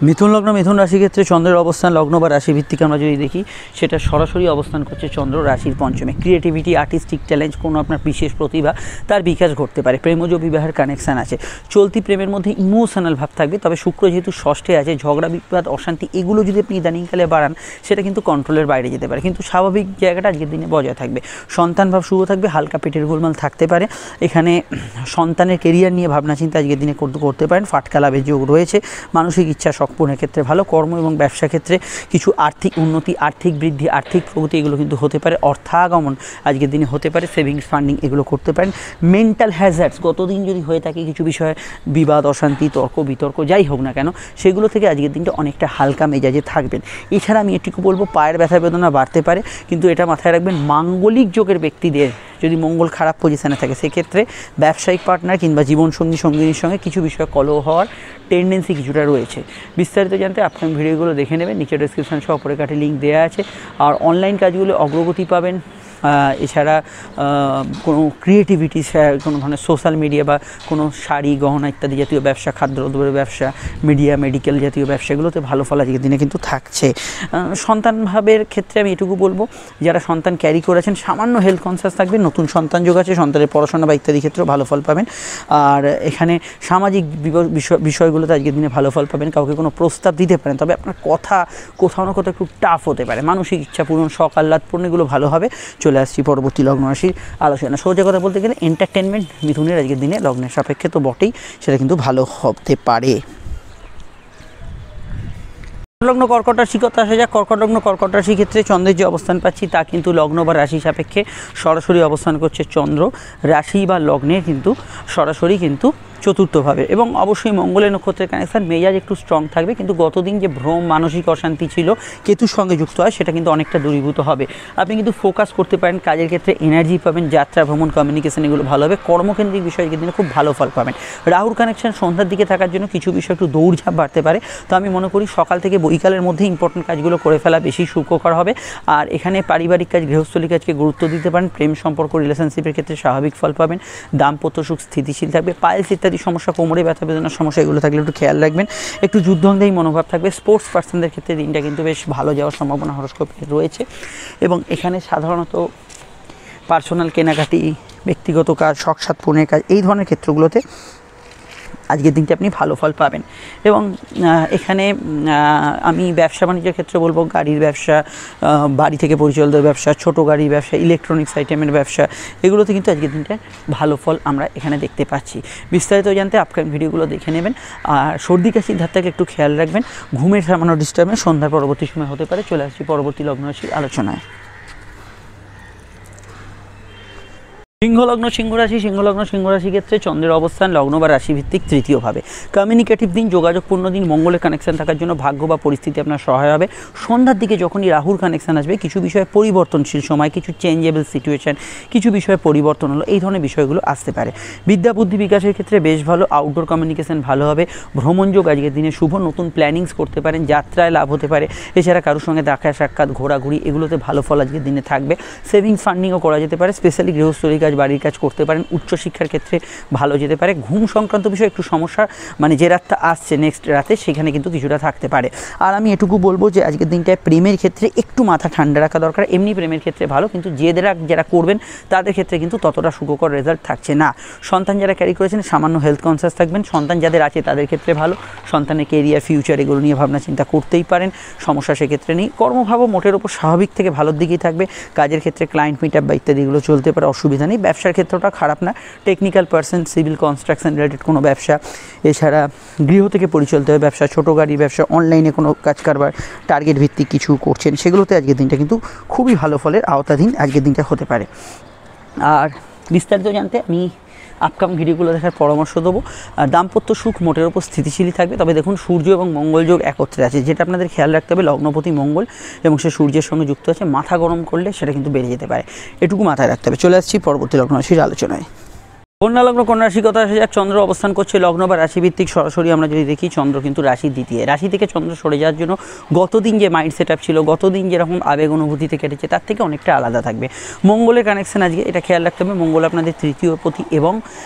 মিথুন লগ্ন, মিথুন রাশির ক্ষেত্রে চন্দ্রের অবস্থান লগ্ন বা রাশি ভিত্তিক আমরা যদি দেখি, সেটা সরাসরি অবস্থান করছে চন্দ্র রাশির পঞ্চমে। ক্রিয়েটিভিটি, আর্টিস্টিক ট্যালেন্ট, কোনো আপনার বিশেষ প্রতিভা তার বিকাশ ঘটতে পারে। প্রেমজ বিবাহের কানেকশান আছে। চলতি প্রেমের মধ্যে ইমোশনাল ভাব থাকবে, তবে শুক্র যেহেতু ষষ্ঠে আছে, ঝগড়া, বিবাদ, অশান্তি এগুলো যদি আপনি ইদানিংকালে বাড়ান, সেটা কিন্তু কন্ট্রোলের বাইরে যেতে পারে, কিন্তু স্বাভাবিক জায়গাটা আজকের দিনে বজায় থাকবে। সন্তান ভাব শুভ থাকবে, হালকা পেটের গোলমাল থাকতে পারে। এখানে সন্তানের কেরিয়ার নিয়ে ভাবনা চিন্তা আজকের দিনে করতে পারেন। ফাটকা লাভের যোগ রয়েছে। মানসিক ইচ্ছা, শখ পূরণের ক্ষেত্রে ভালো। কর্ম এবং ব্যবসা ক্ষেত্রে কিছু আর্থিক উন্নতি, আর্থিক বৃদ্ধি, আর্থিক প্রগতি এগুলো কিন্তু হতে পারে। অর্থাগমন আজকের দিনে হতে পারে। সেভিংস, ফান্ডিং এগুলো করতে পারেন। মেন্টাল হ্যাজার্ডস গতদিন যদি হয়ে থাকে, কিছু বিষয়ে বিবাদ, অশান্তি, তর্ক বিতর্ক যাই হোক না কেন, সেগুলো থেকে আজকের দিনটা অনেকটা হালকা মেজাজে থাকবেন। এছাড়া আমি এটুকু বলবো, পায়ের ব্যথা বেদনা বাড়তে পারে, কিন্তু এটা মাথায় রাখবেন মাঙ্গলিক যোগের ব্যক্তিদের যদি মঙ্গল খারাপ পজিশানে থাকে, সেক্ষেত্রে ব্যবসায়িক পার্টনার কিংবা জীবনসঙ্গী, সঙ্গিনীর সঙ্গে কিছু বিষয়ে কলহ হওয়ার টেন্ডেন্সি কিছুটা রয়েছে। বিস্তারিত জানতে আপকামিং ভিডিওগুলো দেখে নেবেন। নিচে ডেসক্রিপশন সহ উপরে কাটে লিঙ্ক দেওয়া আছে। আর অনলাইন কাজগুলো অগ্রগতি পাবেন। এছাড়া কোনো ক্রিয়েটিভিটি, কোনো ধরনের সোশ্যাল মিডিয়া বা কোনো শাড়ি গহনা ইত্যাদি জাতীয় ব্যবসা, খাদ্যদ্রব্যের ব্যবসা, মিডিয়া মেডিকেল জাতীয় ব্যবসাগুলোতে ভালো ফল আজকের দিনে কিন্তু থাকছে। সন্তান ভাবের ক্ষেত্রে আমি এটুকু বলবো, যারা সন্তান ক্যারি করেছেন সামান্য হেলথ কনসিয়াস থাকবে, নতুন সন্তান যোগ আছে, সন্তানের পড়াশোনা বা ইত্যাদি ক্ষেত্রেও ভালো ফল পাবেন। আর এখানে সামাজিক বিষয়গুলোতে আজকের দিনে ভালো ফল পাবেন। কাউকে কোনো প্রস্তাব দিতে পারেন, তবে আপনার কথা কোথাও না কোথাও একটু টাফ হতে পারে। মানসিক ইচ্ছা পূরণ, শখ আহ্লাদ পূরণ, এগুলো ভালো হবে। চলে আসছি পরবর্তী লগ্ন রাশির আলোচনা। সোজা কথা বলতে গেলে এন্টারটেনমেন্ট মিথুনের আজকের দিনে লগ্নের সাপেক্ষে তো বটেই, সেটা কিন্তু ভালো হতে পারে। লগ্ন কর্কট রাশি কথা আসা যাক। কর্কট লগ্ন কর্কট রাশির ক্ষেত্রে চন্দ্রের যে অবস্থান পাচ্ছি তা কিন্তু লগ্ন বা রাশি সাপেক্ষে সরাসরি অবস্থান করছে চন্দ্র রাশি বা লগ্নে কিন্তু সরাসরি কিন্তু চতুর্থভাবে, এবং অবশ্যই মঙ্গলের নক্ষত্রের কানেকশান, মেজাজ একটু স্ট্রং থাকবে, কিন্তু গতদিন যে ভ্রম মানসিক অশান্তি ছিল কেতুর সঙ্গে যুক্ত হয় সেটা কিন্তু অনেকটা দূরীভূত হবে। আপনি কিন্তু ফোকাস করতে পারেন, কাজের ক্ষেত্রে এনার্জি পাবেন, যাত্রা ভ্রমণ কমিউনিকেশন এগুলো ভালো হবে। কর্মকেন্দ্রিক বিষয়ে দিনে খুব ভালো ফল পাবেন। রাহুর কানেকশন সন্ধ্যার দিকে থাকার জন্য কিছু বিষয় একটু দৌড়ঝাঁপ বাড়তে পারে, তো আমি মনে করি সকাল থেকে বৈকালের মধ্যে ইম্পর্টেন্ট কাজগুলো করে ফেলা বেশি সুখকর হবে। আর এখানে পারিবারিক কাজ, গৃহস্থলী কাজকে গুরুত্ব দিতে পারেন। প্রেম সম্পর্ক, রিলেশনশিপের ক্ষেত্রে স্বাভাবিক ফল পাবেন। দাম্পত্য সুখ স্থিতিশীল থাকবে। পাইলস ইত্যাদি সমস্যা, কোমরে ব্যথা বেদনার সমস্যা এগুলো থাকলে একটু খেয়াল রাখবেন। একটু যুদ্ধংদেহী মনোভাব থাকবে। স্পোর্টস পার্সনদের ক্ষেত্রে দিনটা কিন্তু বেশ ভালো যাওয়ার সম্ভাবনা হরস্কোপে রয়েছে, এবং এখানে সাধারণত পার্সোনাল কেনাকাটি, ব্যক্তিগত কাজ, শখ সাধ পূরণের কাজ, এই ধরনের ক্ষেত্রগুলোতে আজকের দিনটি আপনি ভালো ফল পাবেন। এবং এখানে আমি ব্যবসা বাণিজ্যের ক্ষেত্রে বলবো, গাড়ির ব্যবসা, বাড়ি থেকে পরিচালিত ব্যবসা, ছোটো গাড়ির ব্যবসা, ইলেকট্রনিক্স আইটেমের ব্যবসা, এগুলোতে কিন্তু আজকের দিনটা ভালো ফল আমরা এখানে দেখতে পাচ্ছি। বিস্তারিত জানতে আপকামিং ভিডিওগুলো দেখে নেবেন। আর সর্দি কাশির ধার থেকে একটু খেয়াল রাখবেন। ঘুমের সামান্য ডিস্টার্বেন্স সন্ধ্যার পরবর্তী সময় হতে পারে। চলে আসছি পরবর্তী লগ্ন রাশির আলোচনায়। সিংহলগ্ন সিংহরাশি। সিংহলগ্ন সিংহরাশি ক্ষেত্রে চন্দ্রের অবস্থান লগ্ন বা রাশিভিত্তিক তৃতীয়ভাবে। কমিউনিকেটিভ দিন, যোগাযোগপূর্ণ দিন, মঙ্গলের কানেকশন থাকার জন্য ভাগ্য বা পরিস্থিতি আপনার সহায় হবে। সন্ধ্যার দিকে যখনই রাহুর কানেকশন আসবে, কিছু বিষয়ে পরিবর্তনশীল সময়, কিছু চেঞ্জেবল সিচুয়েশন, কিছু বিষয়ে পরিবর্তন হলো, এই ধরনের বিষয়গুলো আসতে পারে। বিদ্যা বুদ্ধি বিকাশের ক্ষেত্রে বেশ ভালো। আউটডোর কমিউনিকেশন ভালো হবে। ভ্রমণযোগ আজকের দিনে শুভ। নতুন প্ল্যানিংস করতে পারেন, যাত্রায় লাভ হতে পারে। এছাড়া কারোর সঙ্গে দেখা সাক্ষাৎ, ঘোরাঘুরি, এগুলোতে ভালো ফল আজকের দিনে থাকবে। সেভিংস ফান্ডিংও করা যেতে পারে। স্পেশালি গৃহস্থলী কাজ, বাড়ির কাজ করতে পারেন। উচ্চশিক্ষার ক্ষেত্রে ভালো যেতে পারে। ঘুম সংক্রান্ত বিষয়ে একটু সমস্যা, মানে যে রাতটা আসছে নেক্সট রাতে সেখানে কিন্তু কিছুটা থাকতে পারে। আর আমি এটুকু বলবো যে আজকের দিনটায় প্রেমের ক্ষেত্রে একটু মাথা ঠান্ডা রাখা দরকার। এমনি প্রেমের ক্ষেত্রে ভালো, কিন্তু যারা করবেন তাদের ক্ষেত্রে কিন্তু ততটা সুখকর রেজাল্ট থাকছে না। সন্তান যারা ক্যারি করেছেন সামান্য হেলথ কনসিয়াস থাকবেন। সন্তান যাদের আছে তাদের ক্ষেত্রে ভালো। সন্তানের কেরিয়ার, ফিউচার এগুলো নিয়ে ভাবনা চিন্তা করতেই পারেন, সমস্যা সেক্ষেত্রে নেই। কর্মভাবও মোটের ওপর স্বাভাবিক থেকে ভালোর দিকেই থাকবে। কাজের ক্ষেত্রে ক্লায়েন্ট মিট আপ বা ইত্যাদিগুলো চলতে পারে, অসুবিধা নেই। ব্যবসার ক্ষেত্রটা খারাপ না। Technical person, civil construction related কোনো ব্যবসা, এছাড়া গৃহ থেকে পরিচালিত ব্যবসা, ছোটো গাড়ির ব্যবসা, অনলাইনে কোনো কাজ কারবার, টার্গেট ভিত্তিক কিছু করছেন, সেগুলোতে আজকের দিনটা কিন্তু খুবই ভালো ফলের আওতাধীন আজকের দিনটা হতে পারে। আর বিস্তারিত জানতে আমি আপকামিং ভিডিওগুলো দেখার পরামর্শ দেবো। আর দাম্পত্য সুখ মোটের ওপর স্থিতিশীলই থাকবে। তবে দেখুন, সূর্য এবং মঙ্গল যোগ একত্রে আছে, যেটা আপনাদের খেয়াল রাখতে হবে। লগ্নপতি মঙ্গল এবং সে সূর্যের সঙ্গে যুক্ত আছে, মাথা গরম করলে সেটা কিন্তু বেড়ে যেতে পারে, এটুকু মাথায় রাখতে হবে। চলে আসছি পরবর্তী লগ্ন রাশির আলোচনায়। কন্যা লগ্ন কন্যা রাশি কথা আসা যাক। চন্দ্র অবস্থান করছে লগ্ন বা রাশিভিত্তিক। সরাসরি আমরা যদি দেখি, চন্দ্র কিন্তু রাশির দ্বিতীয়। রাশি থেকে চন্দ্র সরে যাওয়ার জন্য গতদিন যে মাইন্ড সেট আপ ছিল, গতদিন যেরকম আবেগ অনুভূতিতে কেটেছে, তার থেকে অনেকটা আলাদা থাকবে। মঙ্গলের কানেকশন আজকে, এটা খেয়াল রাখতে হবে। মঙ্গল আপনাদের তৃতীয় পতি এবং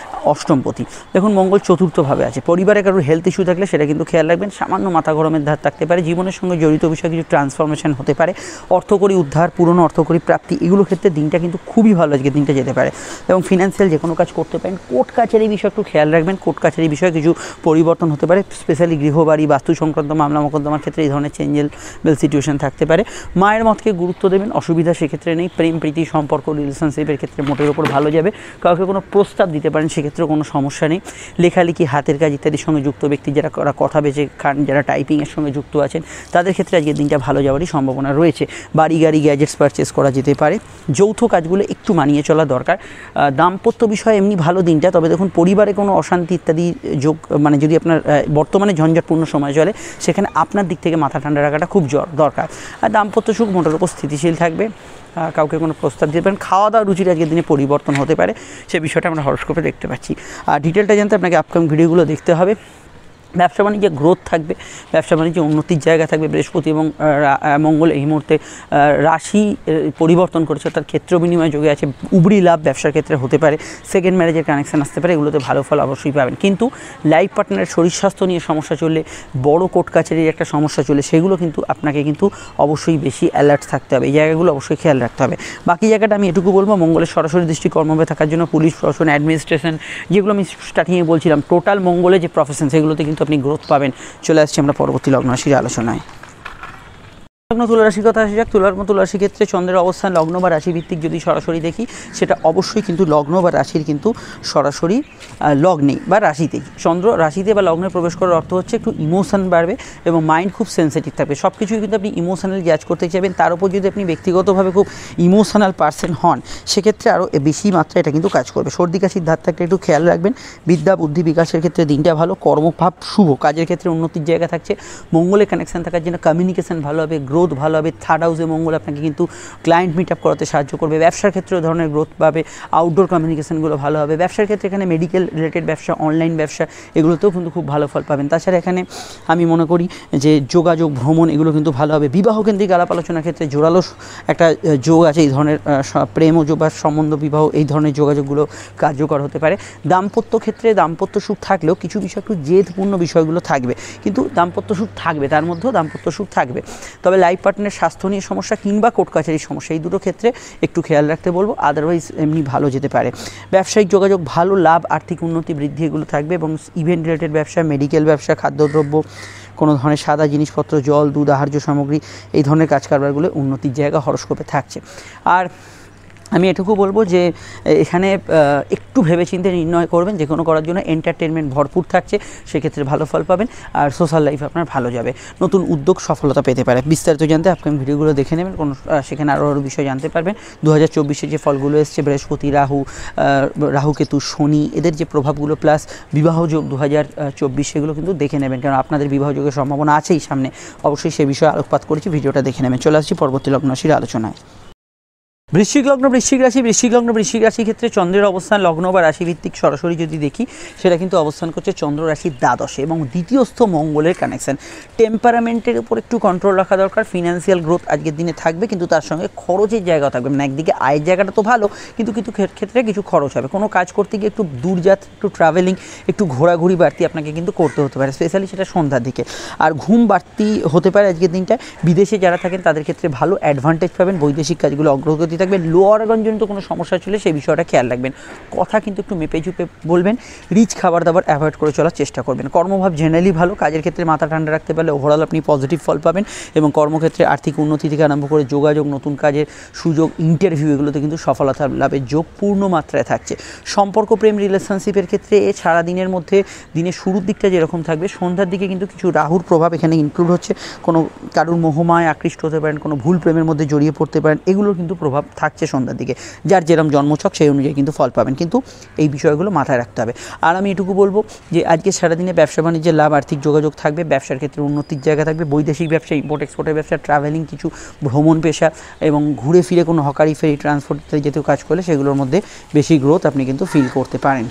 অষ্টম পতি। দেখুন, মঙ্গল চতুর্থভাবে আছে। পরিবারে কারোর হেলথ ইস্যু থাকলে সেটা কিন্তু খেয়াল রাখবেন। সামান্য মাথা গরমের ধার থাকতে পারে। জীবনের সঙ্গে জড়িত বিষয়ে কিছু ট্রান্সফরমেশন হতে পারে। অর্থকরী উদ্ধার, পুরনো অর্থকরী প্রাপ্তি, এগুলো ক্ষেত্রে দিনটা কিন্তু খুবই ভালো আজকে দিনটা যেতে পারে। এবং ফিনান্সিয়াল যে কোনো কাজ করতে পারেন। কোর্ট কাছারি বিষয়ে একটু খেয়াল রাখবেন। কোর্ট কাছারি বিষয়ে কিছু পরিবর্তন হতে পারে। স্পেশালি গৃহবাড়ি, বাস্তু সংক্রান্ত মামলা মোকদ্দমার ক্ষেত্রে এই ধরনের চেঞ্জেবল সিচুয়েশন থাকতে পারে। মায়ের মতকে গুরুত্ব দেবেন, অসুবিধা সেক্ষেত্রে নেই। প্রেম প্রীতি সম্পর্ক, রিলেশনশিপের ক্ষেত্রে মোটের ওপর ভালো যাবে। কাউকে কোনো প্রস্তাব দিতে পারেন, সেক্ষেত্রে কোনো সমস্যা নেই। লেখালেখি, হাতের কাজ ইত্যাদির সঙ্গে যুক্ত ব্যক্তি, যারা কথা বেঁচে খান, যারা টাইপিংয়ের সঙ্গে যুক্ত আছেন, তাদের ক্ষেত্রে আজকের দিনটা ভালো যাওয়ারই সম্ভাবনা রয়েছে। বাড়ি গাড়ি গ্যাজেটস পারচেস করা যেতে পারে। যৌথ কাজগুলো একটু মানিয়ে চলা দরকার। দাম্পত্য বিষয়ে এমনি ভালো দিনটা। তবে দেখুন, পরিবারে কোনো অশান্তি ইত্যাদি যোগ, মানে যদি আপনার বর্তমানে ঝঞ্ঝাটপূর্ণ সময় চলে, সেখানে আপনার দিক থেকে মাথা ঠান্ডা রাখাটা খুব দরকার। আর দাম্পত্য সুখ মোটের উপর স্থিতিশীল থাকবে। কাউকে কোনো প্রস্তাব দিতে পারেন। খাওয়া দাওয়ার রুচির আজকের দিনে পরিবর্তন হতে পারে, সে বিষয়টা আমরা হরস্কোপে দেখতে পাচ্ছি। আর ডিটেলটা জানতে আপনাকে আপকামিং ভিডিওগুলো দেখতে হবে। ব্যবসা বাণিজ্যে গ্রোথ থাকবে, ব্যবসা বাণিজ্যে উন্নতির জায়গা থাকবে। বৃহস্পতি এবং মঙ্গল এই মুহূর্তে রাশি পরিবর্তন করেছে, অর্থাৎ ক্ষেত্র বিনিময় যোগে আছে, উবরি লাভ ব্যবসার ক্ষেত্রে হতে পারে, সেকেন্ড ম্যারেজের কানেকশন আসতে পারে, এগুলোতে ভালো ফল অবশ্যই পাবেন। কিন্তু লাইফ পার্টনারের শরীর স্বাস্থ্য নিয়ে সমস্যা চললে, বড় কোর্ট কাছারির একটা সমস্যা চলে, সেগুলো কিন্তু আপনাকে কিন্তু অবশ্যই বেশি অ্যালার্ট থাকতে হবে, এই জায়গাগুলো অবশ্যই খেয়াল রাখতে হবে। বাকি জায়গাটা আমি এটুকু বলবো, মঙ্গলের সরাসরি দৃষ্টি কর্মভাবে থাকার জন্য পুলিশ প্রশাসন, অ্যাডমিনিস্ট্রেশন, যেগুলো আমি স্টার্টিংয়ে বলছিলাম, টোটাল মঙ্গলের যে প্রফেশন, সেগুলোতে কিন্তু আপনি গ্রোথ পাবেন। চলে আসছি আমরা পরবর্তী লগ্ন রাশির আলোচনায়। লগ্ন তুলা রাশির কথা আসে যাক। তুলা রাশির ক্ষেত্রে চন্দ্রের অবস্থান লগ্ন বা রাশি ভিত্তিক যদি সরাসরি দেখি, সেটা অবশ্যই কিন্তু লগ্ন বা রাশির কিন্তু সরাসরি লগ্নেই বা রাশিতেই। চন্দ্র রাশিতে বা লগ্নে প্রবেশ করার অর্থ হচ্ছে একটু ইমোশন বাড়বে এবং মাইন্ড খুব সেন্সিটিভ থাকবে, সব কিছুই কিন্তু আপনি ইমোশনাল জাজ করতে চাইবেন। তার উপর যদি আপনি ব্যক্তিগতভাবে খুব ইমোশনাল পার্সন হন, সেক্ষেত্রে আরও বেশি মাত্রায় এটা কিন্তু কাজ করবে। সর্দি কাশির ধার থাকলে একটু খেয়াল রাখবেন। বিদ্যা বুদ্ধি বিকাশের ক্ষেত্রে দিনটা ভালো, কর্মভাব শুভ, কাজের ক্ষেত্রে উন্নতির জায়গা থাকছে। মঙ্গলের কানেকশান থাকার জন্য কমিউনিকেশন ভালো হবে, গ্রোথ ভালো হবে। থার্ড হাউসে মঙ্গল আপনাকে কিন্তু ক্লায়েন্ট মিট আপ করাতে সাহায্য করবে। ব্যবসার ক্ষেত্রে ধরনের গ্রোথ পাবে, আউটডোর কমিউনিকেশনগুলো ভালো হবে। ব্যবসার ক্ষেত্রে এখানে মেডিকেল রিলেটেড ব্যবসা, অনলাইন ব্যবসা, এগুলোতেও কিন্তু খুব ভালো ফল পাবেন। তাছাড়া এখানে আমি মনে করি যে যোগাযোগ, ভ্রমণ, এগুলো কিন্তু ভালো হবে। বিবাহকেন্দ্রিক আলাপ আলোচনার ক্ষেত্রে জোরালো একটা যোগ আছে, এই ধরনের প্রেম ও বা সম্বন্ধ, বিবাহ, এই ধরনের যোগাযোগগুলো কার্যকর হতে পারে। দাম্পত্য ক্ষেত্রে দাম্পত্য সুখ থাকলেও কিছু বিষয় একটু জেদপূর্ণ বিষয়গুলো থাকবে, কিন্তু দাম্পত্য সুখ থাকবে, তার মধ্যেও দাম্পত্য সুখ থাকবে। তবে লাইফ পার্টনারের স্বাস্থ্য নিয়ে সমস্যা কিংবা কোর্ট কাছারির সমস্যা, এই দুটো ক্ষেত্রে একটু খেয়াল রাখতে বলবো, আদারওয়াইজ এমনি ভালো যেতে পারে। ব্যবসায়িক যোগাযোগ ভালো, লাভ, আর্থিক উন্নতি, বৃদ্ধি, এগুলো থাকবে। এবং ইভেন্ট রিলেটেড ব্যবসা, মেডিকেল ব্যবসা, খাদ্যদ্রব্য, কোনো ধরনের সাদা জিনিসপত্র, জল, দুধ, আহার্য সামগ্রী, এই ধরনের কাজ কারবারগুলো উন্নতির জায়গা হরস্কোপে থাকছে। আর আমি এটুকু বলবো যে এখানে একটু ভেবেচিন্তে নির্ণয় করবেন, যে কোনো করার জন্য এন্টারটেনমেন্ট ভরপুর থাকছে, সেক্ষেত্রে ভালো ফল পাবেন। আর সোশ্যাল লাইফ আপনার ভালো যাবে, নতুন উদ্যোগ সফলতা পেতে পারে। বিস্তারিত জানতে আপকামিং ভিডিওগুলো দেখে নেবেন, কোনো সেখানে আরও বিষয় জানতে পারবেন। 2024-এ যে ফলগুলো এসছে, বৃহস্পতি, রাহু কেতু, শনি, এদের যে প্রভাবগুলো, প্লাস বিবাহযোগ 2024, সেগুলো কিন্তু দেখে নেবেন, কারণ আপনাদের বিবাহযোগের সম্ভাবনা আছেই সামনে। অবশ্যই সে বিষয়ে আলোকপাত করেছি, ভিডিওটা দেখে নেবেন। চলে আসছি পরবর্তী লগ্ন রাশির আলোচনায়। বৃশ্চিক লগ্ন বৃশ্চিক রাশির ক্ষেত্রে চন্দ্রের অবস্থান লগ্ন বা রাশি ভিত্তিক সরাসরি যদি দেখি, সেটা কিন্তু অবস্থান করছে চন্দ্র রাশির দ্বাদশে এবং দ্বিতীয়স্থ মঙ্গলের কানেকশন। টেম্পারামেন্টের উপর একটু কন্ট্রোল রাখা দরকার। ফিনান্সিয়াল গ্রোথ আজকের দিনে থাকবে, কিন্তু তার সঙ্গে খরচের জায়গা থাকবে। মানে একদিকে আয়ের জায়গাটা তো ভালো, কিন্তু কিছু ক্ষেত্রে কিছু খরচ হবে। কোনো কাজ করতে গিয়ে একটু দূরযাত্রা, একটু ট্রাভেলিং, একটু ঘোরাঘুরি বাড়তি আপনাকে কিন্তু করতে হতে পারে, স্পেশালি সেটা সন্ধ্যার দিকে। আর ঘুম বাড়তি হতে পারে আজকের দিনটায়। বিদেশে যারা থাকেন তাদের ক্ষেত্রে ভালো অ্যাডভান্টেজ পাবেন, বৈদেশিক কাজগুলো অগ্রগতি থাকবে। লোয়ার অর্গানজনিত কোনো সমস্যা চলে, সেই বিষয়টা খেয়াল রাখবেন। কথা কিন্তু একটু মেপে ঝুপে বলবেন, রিচ খাবার দাবার অ্যাভয়েড করে চলার চেষ্টা করবেন। কর্মভাব জেনারেলি ভালো, কাজের ক্ষেত্রে মাথা ঠান্ডা রাখতে পারলে ওভারঅল আপনি পজিটিভ ফল পাবেন। এবং কর্মক্ষেত্রে আর্থিক উন্নতি থেকে আরম্ভ করে যোগাযোগ, নতুন কাজের সুযোগ, ইন্টারভিউ, এগুলোতে কিন্তু সফলতা লাভের যোগ পূর্ণ মাত্রায় থাকছে। সম্পর্ক, প্রেম, রিলেশনশিপের ক্ষেত্রে সারা দিনের মধ্যে দিনের শুরুর দিকটা যেরকম থাকবে, সন্ধ্যার দিকে কিন্তু কিছু রাহুর প্রভাব এখানে ইনক্লুড হচ্ছে। কোনো কারুর মোহমায় আকৃষ্ট হতে পারেন, কোনো ভুল প্রেমের মধ্যে জড়িয়ে পড়তে পারেন, এগুলোর কিন্তু প্রভাব থাকছে সন্ধ্যার দিকে। যার যেরকম জন্মছক সেই অনুযায়ী কিন্তু ফল পাবেন, কিন্তু এই বিষয়গুলো মাথায় রাখতে হবে। আর আমি এটুকু বলবো যে আজকে সারাদিনে ব্যবসা বাণিজ্যের লাভ, আর্থিক যোগাযোগ থাকবে, ব্যবসার ক্ষেত্রে উন্নতির জায়গা থাকবে। বৈদেশিক ব্যবসা, ইম্পোর্ট এক্সপোর্টের ব্যবসা, ট্রাভেলিং, কিছু ভ্রমণ পেশা এবং ঘুরে ফিরে কোনো হকারি, ফেরি, ট্রান্সপোর্টে যেতেও কাজ করলে সেগুলোর মধ্যে বেশি গ্রোথ আপনি কিন্তু ফিল করতে পারেন।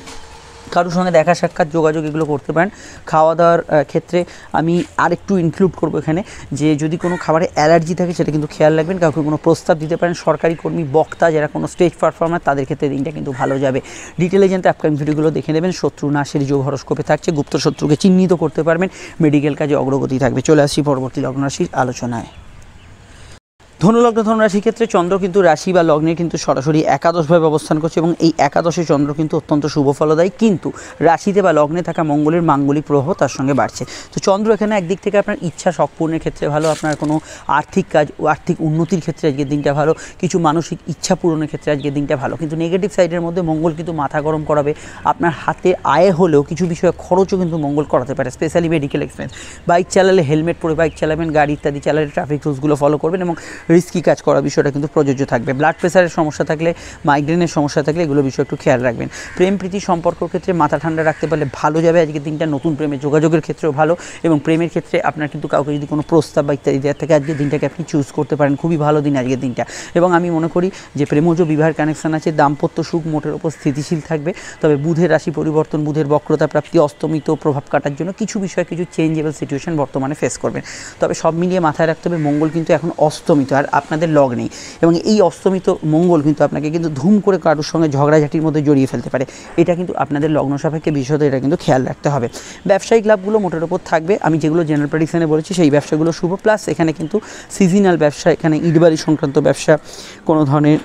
কারোর সঙ্গে দেখা সাক্ষাৎ, যোগাযোগ, এগুলো করতে পারেন। খাওয়া দাওয়ার ক্ষেত্রে আমি আরেকটু ইনক্লুড করবো এখানে, যে যদি কোনো খাবারে অ্যালার্জি থাকে সেটা কিন্তু খেয়াল রাখবেন। কাউকে কোনো প্রস্তাব দিতে পারেন, সরকারি কর্মী, বক্তা, যারা কোনো স্টেজ পারফর্মার, তাদের ক্ষেত্রে দিনটা কিন্তু ভালো যাবে। ডিটেলে জানতে আপকামিং ভিডিওগুলো দেখে নেবেন। শত্রু নাশের যোগ হরস্কোপে থাকছে, গুপ্ত শত্রুকে চিহ্নিত করতে পারবেন, মেডিকেল কাজে অগ্রগতি থাকবে। চলে আসছি পরবর্তী লগ্ন রাশির আলোচনায়। ধনুলগ্ন ধনুরাশির ক্ষেত্রে চন্দ্র কিন্তু রাশি বা লগ্নে কিন্তু সরাসরি একাদশভাবে অবস্থান করছে এবং এই একাদশে চন্দ্র কিন্তু অত্যন্ত শুভ ফলদায়ী, কিন্তু রাশিতে বা লগ্নে থাকা মঙ্গলের মাঙ্গলিক প্রভাব তার সঙ্গে বাড়ছে। তো চন্দ্র এখানে একদিক থেকে আপনার ইচ্ছা শখ পূরণের ক্ষেত্রে ভালো, আপনার কোনো আর্থিক কাজ ও আর্থিক উন্নতির ক্ষেত্রে আজকের দিনটা ভালো, কিছু মানসিক ইচ্ছা পূরণের ক্ষেত্রে আজকের দিনটা ভালো। কিন্তু নেগেটিভ সাইডের মধ্যে মঙ্গল কিন্তু মাথা গরম করাবে। আপনার হাতে আয় হলেও কিছু বিষয়ে খরচও কিন্তু মঙ্গল করাতে পারে, স্পেশালি মেডিকেল এক্সপেন্স। বাইক চালালে হেলমেট পরে বাইক চালাবেন, গাড়ি ইত্যাদি চালালে ট্রাফিক রুলসগুলো ফলো করবেন এবং রিস্কি কাজ করার বিষয়টা কিন্তু প্রযোজ্য থাকবে। ব্লাড প্রেশারের সমস্যা থাকলে, মাইগ্রেনের সমস্যা থাকলে এগুলো বিষয় একটু খেয়াল রাখবেন। প্রেম প্রীতি সম্পর্কের ক্ষেত্রে মাথা ঠান্ডা রাখতে পারলে ভালো যাবে আজকের দিনটা। নতুন প্রেমের যোগাযোগের ক্ষেত্রেও ভালো, এবং প্রেমের ক্ষেত্রে আপনার কিন্তু কাউকে যদি কোনো প্রস্তাব বা ইত্যাদি দেওয়ার থাকে আজকের দিনটাকে আপনি চুজ করতে পারেন। খুবই ভালো দিন আজকের দিনটা। এবং আমি মনে করি যে প্রেমজ বিবাহের কানেকশান আছে, দাম্পত্য সুখ মোটের ওপর স্থিতিশীল থাকবে। তবে বুধের রাশি পরিবর্তন, বুধের বক্রতা প্রাপ্তি, অস্তমিত প্রভাব কাটার জন্য কিছু বিষয়, কিছু চেঞ্জেবল সিচুয়েশন বর্তমানে ফেস করবেন। তবে সব মিলিয়ে মাথায় রাখতে হবে মঙ্গল কিন্তু এখন অস্তমিত, আর আপনাদের লগ নেই, এবং এই অস্তমিত মঙ্গল কিন্তু আপনাকে কিন্তু ধুম করে কারোর সঙ্গে ঝগড়াঝাটির মধ্যে জড়িয়ে ফেলতে পারে। এটা কিন্তু আপনাদের লগ্ন সাপেক্ষে বিষয়তে এটা কিন্তু খেয়াল রাখতে হবে। ব্যবসায়িক লাভগুলো মোটের ওপর থাকবে। আমি যেগুলো জেনারেল প্রেডিকশনে বলেছি সেই ব্যবসাগুলো শুভ, প্লাস এখানে কিন্তু সিজনাল ব্যবসা, এখানে ইটবাড়ি সংক্রান্ত ব্যবসা, কোনো ধরনের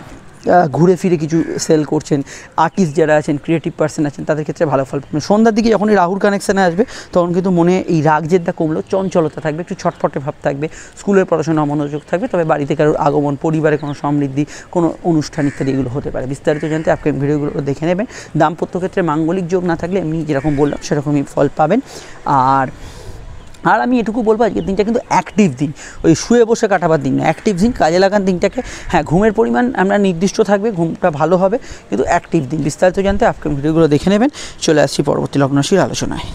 ঘুরে ফিরে কিছু সেল করছেন, আর্টিস্ট যারা আছেন, ক্রিয়েটিভ পার্সন আছেন, তাদের ক্ষেত্রে ভালো ফল পাবেন। সন্ধ্যার দিকে যখন রাহুর কানেকশানে আসবে তখন কিন্তু মনে এই রাগ জেদটা কমলেও চঞ্চলতা থাকবে, একটু ছটফটে ভাব থাকবে, স্কুলের পড়াশোনা মনোযোগ থাকবে। তবে বাড়িতে কারোর আগমন, পরিবারে কোনো সমৃদ্ধি, কোনো অনুষ্ঠান ইত্যাদি এগুলো হতে পারে। বিস্তারিত জানতে আপকামিং ভিডিওগুলো দেখে নেবেন। দাম্পত্য ক্ষেত্রে মাঙ্গলিক যোগ না থাকলে এমনি যেরকম বললাম সেরকমই ফল পাবেন। আর আমি এটুকু বলবো আজকের দিনটা কিন্তু অ্যাক্টিভ দিন, ওই শুয়ে বসে কাটাবার দিন না, অ্যাক্টিভ দিন, কাজে লাগান দিনটাকে। হ্যাঁ, ঘুমের পরিমাণ আমরা নির্দিষ্ট থাকবে, ঘুমটা ভালো হবে, কিন্তু অ্যাক্টিভ দিন। বিস্তারিত জানতে আপকামিং ভিডিওগুলো দেখে নেবেন। চলে আসছি পরবর্তী লগ্ন রাশির আলোচনায়।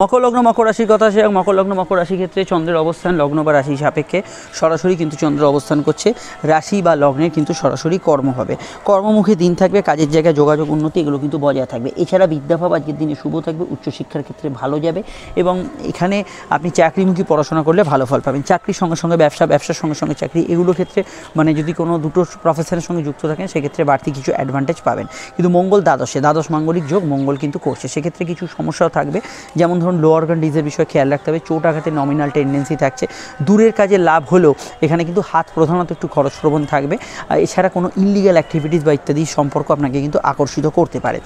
মকর লগ্ন মকর রাশির কথা আছে। মকর লগ্ন মকর রাশির ক্ষেত্রে চন্দ্রের অবস্থান লগ্ন বা রাশি সাপেক্ষে সরাসরি কিন্তু চন্দ্র অবস্থান করছে। রাশি বা লগ্নের কিন্তু সরাসরি কর্ম হবে, কর্মমুখী দিন থাকবে, কাজের জায়গায় যোগাযোগ উন্নতি এগুলো কিন্তু বজায় থাকবে। এছাড়া বিদ্যাভাব আজকের দিনে শুভ থাকবে, উচ্চশিক্ষার ক্ষেত্রে ভালো যাবে, এবং এখানে আপনি চাকরিমুখী পড়াশোনা করলে ভালো ফল পাবেন। চাকরির সঙ্গে সঙ্গে ব্যবসা, ব্যবসার সঙ্গে সঙ্গে চাকরি, এগুলোর ক্ষেত্রে মানে যদি কোনো দুটো প্রফেশনের সঙ্গে যুক্ত থাকেন সেক্ষেত্রে বাড়তি কিছু অ্যাডভান্টেজ পাবেন। কিন্তু মঙ্গল দ্বাদশ মাঙ্গলিক যোগ মঙ্গল কিন্তু করছে, সেক্ষেত্রে কিছু সমস্যাও থাকবে। যেমন ধরুন লো অর্গান ডিজের বিষয়ে খেয়াল রাখতে হবে, চোট আঘাতের নমিনাল টেন্ডেন্সি থাকছে। দূরের কাজে লাভ হলেও এখানে কিন্তু হাত প্রধানত একটু খরচপ্রবণ থাকবে। এছাড়া কোনো ইললিগাল অ্যাক্টিভিটিস বা ইত্যাদি সম্পর্ক আপনাকে কিন্তু আকর্ষিত করতে পারে।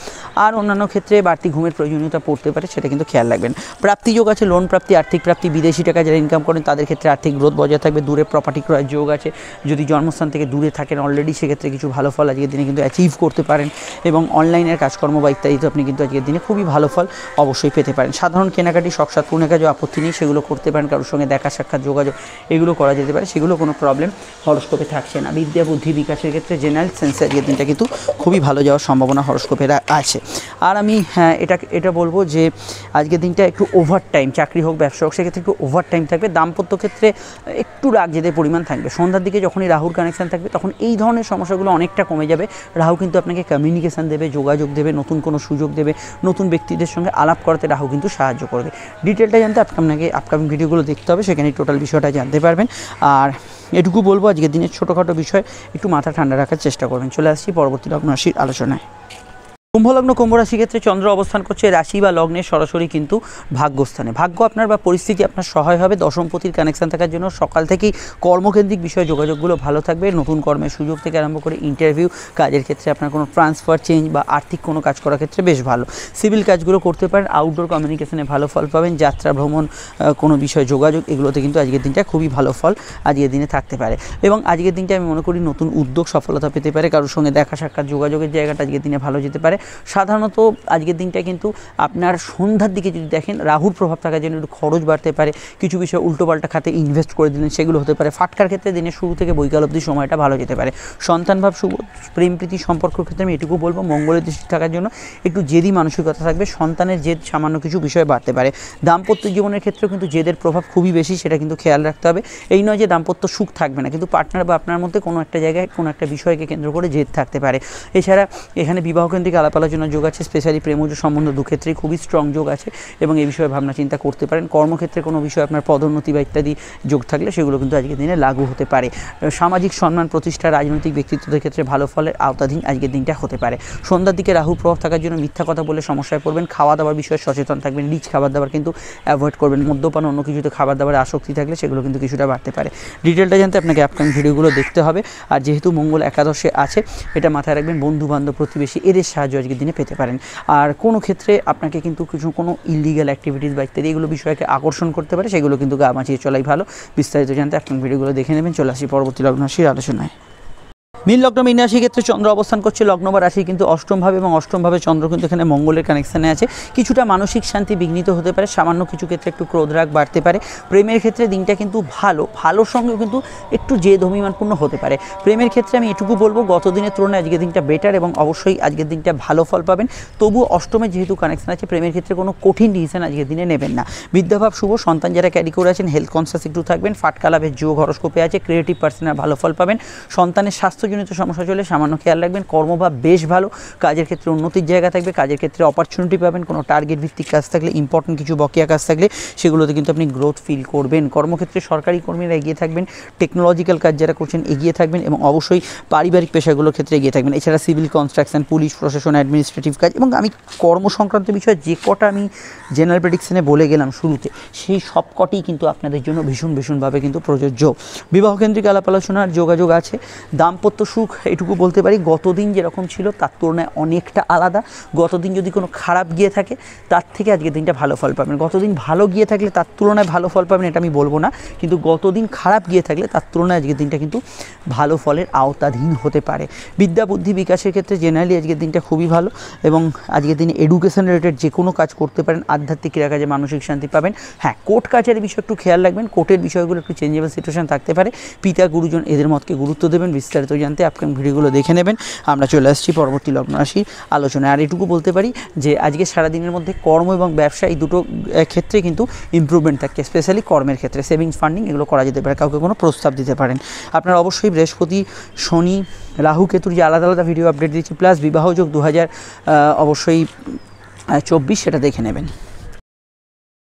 আর অন্যান্য ক্ষেত্রে বাড়তি ঘুমের প্রয়োজনীয়তা পড়তে পারে, সেটা কিন্তু খেয়াল রাখবেন। প্রাপ্তি যোগ আছে, লোন প্রাপ্তি, আর্থিক প্রাপ্তি, বিদেশি টাকা যারা ইনকাম করেন তাদের ক্ষেত্রে আর্থিক গ্রোথ বজায় থাকবে। দূরে প্রপার্টি ক্রয়ের যোগ আছে, যদি জন্মস্থান থেকে দূরে থাকেন অলরেডি সেক্ষেত্রে কিছু ভালো ফল আজকের দিনে কিন্তু অ্যাচিভ করতে পারেন। এবং অনলাইনের কাজকর্ম বা ইত্যাদিতে আপনি কিন্তু আজকের দিনে খুবই ভালো ফল অবশ্যই পেতে পারেন। সাধারণ কেনাকাটি, শখ সাত পূর্ণের কাজে আপত্তি নেই, সেগুলো করতে পারেন। কারোর সঙ্গে দেখা সাক্ষাৎ যোগাযোগ এগুলো করা যেতে পারে, সেগুলো কোনো প্রবলেম হরস্কোপে থাকছে না। বিদ্যা বুদ্ধি বিকাশের ক্ষেত্রে জেনারেল সেন্সে আজকের দিনটা কিন্তু খুবই ভালো যাওয়ার সম্ভাবনা হরস্কোপের আছে। আর আমি এটা বলবো যে আজকের দিনটা একটু ওভার টাইম, চাকরি হোক ব্যবসা হোক সেক্ষেত্রে একটু ওভার টাইম থাকবে। দাম্পত্য ক্ষেত্রে একটু রাগ জেদের পরিমাণ থাকবে। সন্ধ্যার দিকে যখনই রাহুর কানেকশান থাকবে তখন এই ধরনের সমস্যাগুলো অনেকটা কমে যাবে। রাহু কিন্তু আপনাকে কমিউনিকেশান দেবে, যোগাযোগ দেবে, নতুন কোনো সুযোগ দেবে, নতুন ব্যক্তিদের সঙ্গে আলাপ করাতে রাহু কিন্তু সাহায্য করবে। ডিটেলটা জানতে আপনাকে আপকামিং ভিডিওগুলো দেখতে হবে, সেখানে টোটাল বিষয়টা জানতে পারবেন। আর এটুকু বলবো আজকের দিনের ছোটোখাটো বিষয় একটু মাথা ঠান্ডা রাখার চেষ্টা করবেন। চলে আসছি পরবর্তী লগ্ন রাশির আলোচনায়। কুম্ভলগ্ন কুম্ভ রাশির ক্ষেত্রে চন্দ্র অবস্থান করছে রাশি বা লগ্নের সরাসরি কিন্তু ভাগ্যস্থানে। ভাগ্য আপনার বা পরিস্থিতি আপনার সহায় হবে। দশমপতির কানেকশান থাকার জন্য সকাল থেকেই কর্মকেন্দ্রিক বিষয় যোগাযোগগুলো ভালো থাকবে। নতুন কর্মের সুযোগ থেকে আরম্ভ করে ইন্টারভিউ, কাজের ক্ষেত্রে আপনার কোনো ট্রান্সফার, চেঞ্জ বা আর্থিক কোনো কাজ করার ক্ষেত্রে বেশ ভালো। সিভিল কাজগুলো করতে পারেন। আউটডোর কমিউনিকেশনে ভালো ফল পাবেন। যাত্রা, ভ্রমণ, কোনো বিষয় যোগাযোগ এগুলোতে কিন্তু আজকের দিনটা খুবই ভালো ফল আজকের দিনে থাকতে পারে। এবং আজকের দিনটা আমি মনে করি নতুন উদ্যোগ সফলতা পেতে পারে। কারোর সঙ্গে দেখা সাক্ষাৎ যোগাযোগের জায়গাটা আজকের দিনে ভালো যেতে পারে। সাধারণত আজকের দিনটা কিন্তু আপনার সন্ধ্যার দিকে যদি দেখেন রাহুর প্রভাব থাকার জন্য একটু খরচ বাড়তে পারে। কিছু বিষয় উল্টোপাল্টা খাতে ইনভেস্ট করে দিলেন, সেগুলো হতে পারে। ফাটকার ক্ষেত্রে দিনের শুরু থেকে বৈকাল অবধি সময়টা ভালো যেতে পারে। সন্তানভাব শুভ। প্রেম প্রীতি সম্পর্কের ক্ষেত্রে আমি এটুকু বলবো মঙ্গলের দৃষ্টি থাকার জন্য একটু জেদি মানসিকতা থাকবে। সন্তানের জেদ সামান্য কিছু বিষয় বাড়তে পারে। দাম্পত্য জীবনের ক্ষেত্রেও কিন্তু জেদের প্রভাব খুবই বেশি, সেটা কিন্তু খেয়াল রাখতে হবে। এই নয় যে দাম্পত্য সুখ থাকবে না, কিন্তু পার্টনার বা আপনার মধ্যে কোনো একটা জায়গায় কোনো একটা বিষয়কে কেন্দ্র করে জেদ থাকতে পারে। এছাড়া এখানে বিবাহকেন্দ্রিক আলাপ আলোচনার যোগ আছে। স্পেশালি প্রেমজ সম্বন্ধ দুক্ষেত্রেই খুবই স্ট্রং যোগ আছে, এবং এই বিষয়ে ভাবনা চিন্তা করতে পারেন। কর্মক্ষেত্রে কোনো বিষয় আপনার পদোন্নতি বা ইত্যাদি যোগ থাকলে সেগুলো কিন্তু আজকের দিনে লাগু হতে পারে। সামাজিক সম্মান প্রতিষ্ঠা, রাজনৈতিক ব্যক্তিত্বদের ক্ষেত্রে ভালো ফলের আওতাধীন আজকের দিনটা হতে পারে। সন্ধ্যার দিকে রাহু প্রভাব থাকার জন্য মিথ্যা কথা বলে সমস্যায় পড়বেন। খাওয়া দাওয়ার বিষয়ে সচেতন থাকবেন। রিচ খাবার দাবার কিন্তু অ্যাভয়েড করবেন। মদ্যপান, অন্য কিছুতে খাবার দাবারে আসক্তি থাকলে সেগুলো কিন্তু কিছুটা বাড়তে পারে। ডিটেলটা জানতে আপনাকে আপকামিং ভিডিওগুলো দেখতে হবে। আর যেহেতু মঙ্গল একাদশে আছে, এটা মাথায় রাখবেন। বন্ধু বান্ধব, প্রতিবেশী এদের সাহায্য আজকের দিনে পেতে পারেন। আর কোনো ক্ষেত্রে আপনাকে কিন্তু কোনো ইললিগাল অ্যাক্টিভিটিস বা ইত্যাদি এগুলো বিষয়কে আকর্ষণ করতে পারে, সেগুলো কিন্তু গা বাঁচিয়ে চলাই ভালো। বিস্তারিত জানতে আপনার ভিডিওগুলো দেখে নেবেন। চলে আসি পরবর্তী লগ্ন রাশির আলোচনায়। মীন লগ্ন মীন রাশির ক্ষেত্রে চন্দ্র অবস্থান করছে লগ্ন বা রাশি কিন্তু অষ্টমভাবে, এবং অষ্টমভাবে চন্দ্র কিন্তু এখানে মঙ্গলের কানেকশানে আছে। কিছুটা মানসিক শান্তি বিঘ্নিত হতে পারে, সামান্য কিছু ক্ষেত্রে একটু ক্রোধ রাগ বাড়তে পারে। প্রেমের ক্ষেত্রে দিনটা কিন্তু ভালোর সঙ্গেও কিন্তু একটু জেদ অভিমানপূর্ণ হতে পারে। প্রেমের ক্ষেত্রে আমি এটুকু বলবো, গত দিনের তুলনায় আজকের দিনটা বেটার, এবং অবশ্যই আজকের দিনটা ভালো ফল পাবেন। তবুও অষ্টমে যেহেতু কানেকশন আছে, প্রেমের ক্ষেত্রে কোনো কঠিন ডিসিশন আজকের দিনে নেবেন না। বিদ্যাভাব শুভ, সন্তান যারা ক্যারি করে আছেন হেলথ কনসিয়াস একটু থাকবেন। ফাটকা লাভের যোগ হরস্কোপে আছে, ক্রিয়েটিভ পার্সনের ভালো ফল পাবেন। সন্তানের স্বাস্থ্যজনিত সমস্যা চলে সামান্য খেয়াল রাখবেন। কর্মভাব বেশ ভালো, কাজের ক্ষেত্রে উন্নতির জায়গা থাকবে, কাজের ক্ষেত্রে অপরচুনিটি পাবেন। কোনো টার্গেট ভিত্তিক কাজ থাকলে, ইম্পর্টেন্ট কিছু বকেয়া কাজ থাকলে সেগুলোতে কিন্তু আপনি গ্রোথ ফিল করবেন। কর্মক্ষেত্রে সরকারি কর্মীরা এগিয়ে থাকবেন, টেকনোলজিক্যাল কাজ যারা করছেন এগিয়ে থাকবেন, এবং অবশ্যই পারিবারিক পেশাগুলোর ক্ষেত্রে এগিয়ে থাকবেন। এছাড়া সিভিল কনস্ট্রাকশন, পুলিশ প্রশাসন, অ্যাডমিনিস্ট্রেটিভ কাজ, এবং আমি কর্ম সংক্রান্ত বিষয়ে যে কটা আমি জেনারেল প্রেডিকশনে বলে গেলাম শুরুতে, সেই সব কটি কিন্তু আপনাদের জন্য ভীষণভাবে কিন্তু প্রযোজ্য। বিবাহকেন্দ্রিক আলাপ আলোচনার যোগাযোগ আছে। দাম্পত্য সুখ এটুকু বলতে পারি, গতদিন যেরকম ছিল তার তুলনায় অনেকটা আলাদা। গতদিন যদি কোনো খারাপ গিয়ে থাকে, তার থেকে আজকের দিনটা ভালো ফল পাবেন। গতদিন ভালো গিয়ে থাকলে তার তুলনায় ভালো ফল পাবেন এটা আমি বলবো না, কিন্তু গতদিন খারাপ গিয়ে থাকলে তার তুলনায় আজকের দিনটা কিন্তু ভালো ফলের আওতাধীন হতে পারে। বিদ্যা বুদ্ধি বিকাশের ক্ষেত্রে জেনারেলি আজকের দিনটা খুবই ভালো, এবং আজকের দিনে এডুকেশন রিলেটেড যে কোনো কাজ করতে পারেন। আধ্যাত্মিক ক্রিয়া কাজে মানসিক শান্তি পাবেন। হ্যাঁ, কোর্ট কাছারির বিষয়ে একটু খেয়াল রাখবেন, কোর্টের বিষয়গুলো একটু চেঞ্জেবল সিচুয়েশন থাকতে পারে। পিতা গুরুজন এদের মতকে গুরুত্ব দেবেন। বিস্তারিত জানতে আপকামিং ভিডিওগুলো দেখে নেবেন। আমরা চলে আসছি পরবর্তী লগ্ন রাশির আলোচনায়। আর এটুকু বলতে পারি যে আজকে সারাদিনের মধ্যে কর্ম এবং ব্যবসা এই দুটো ক্ষেত্রে কিন্তু ইমপ্রুভমেন্ট থাকে। স্পেশালি কর্মের ক্ষেত্রে সেভিংস ফান্ডিং এগুলো করা যেতে পারে, কাউকে কোনো প্রস্তাব দিতে পারেন। আপনারা অবশ্যই বৃহস্পতি, শনি, রাহু, কেতুর যে আলাদা ভিডিও আপডেট দিচ্ছি, প্লাস বিবাহযোগ 2024 সেটা দেখে নেবেন।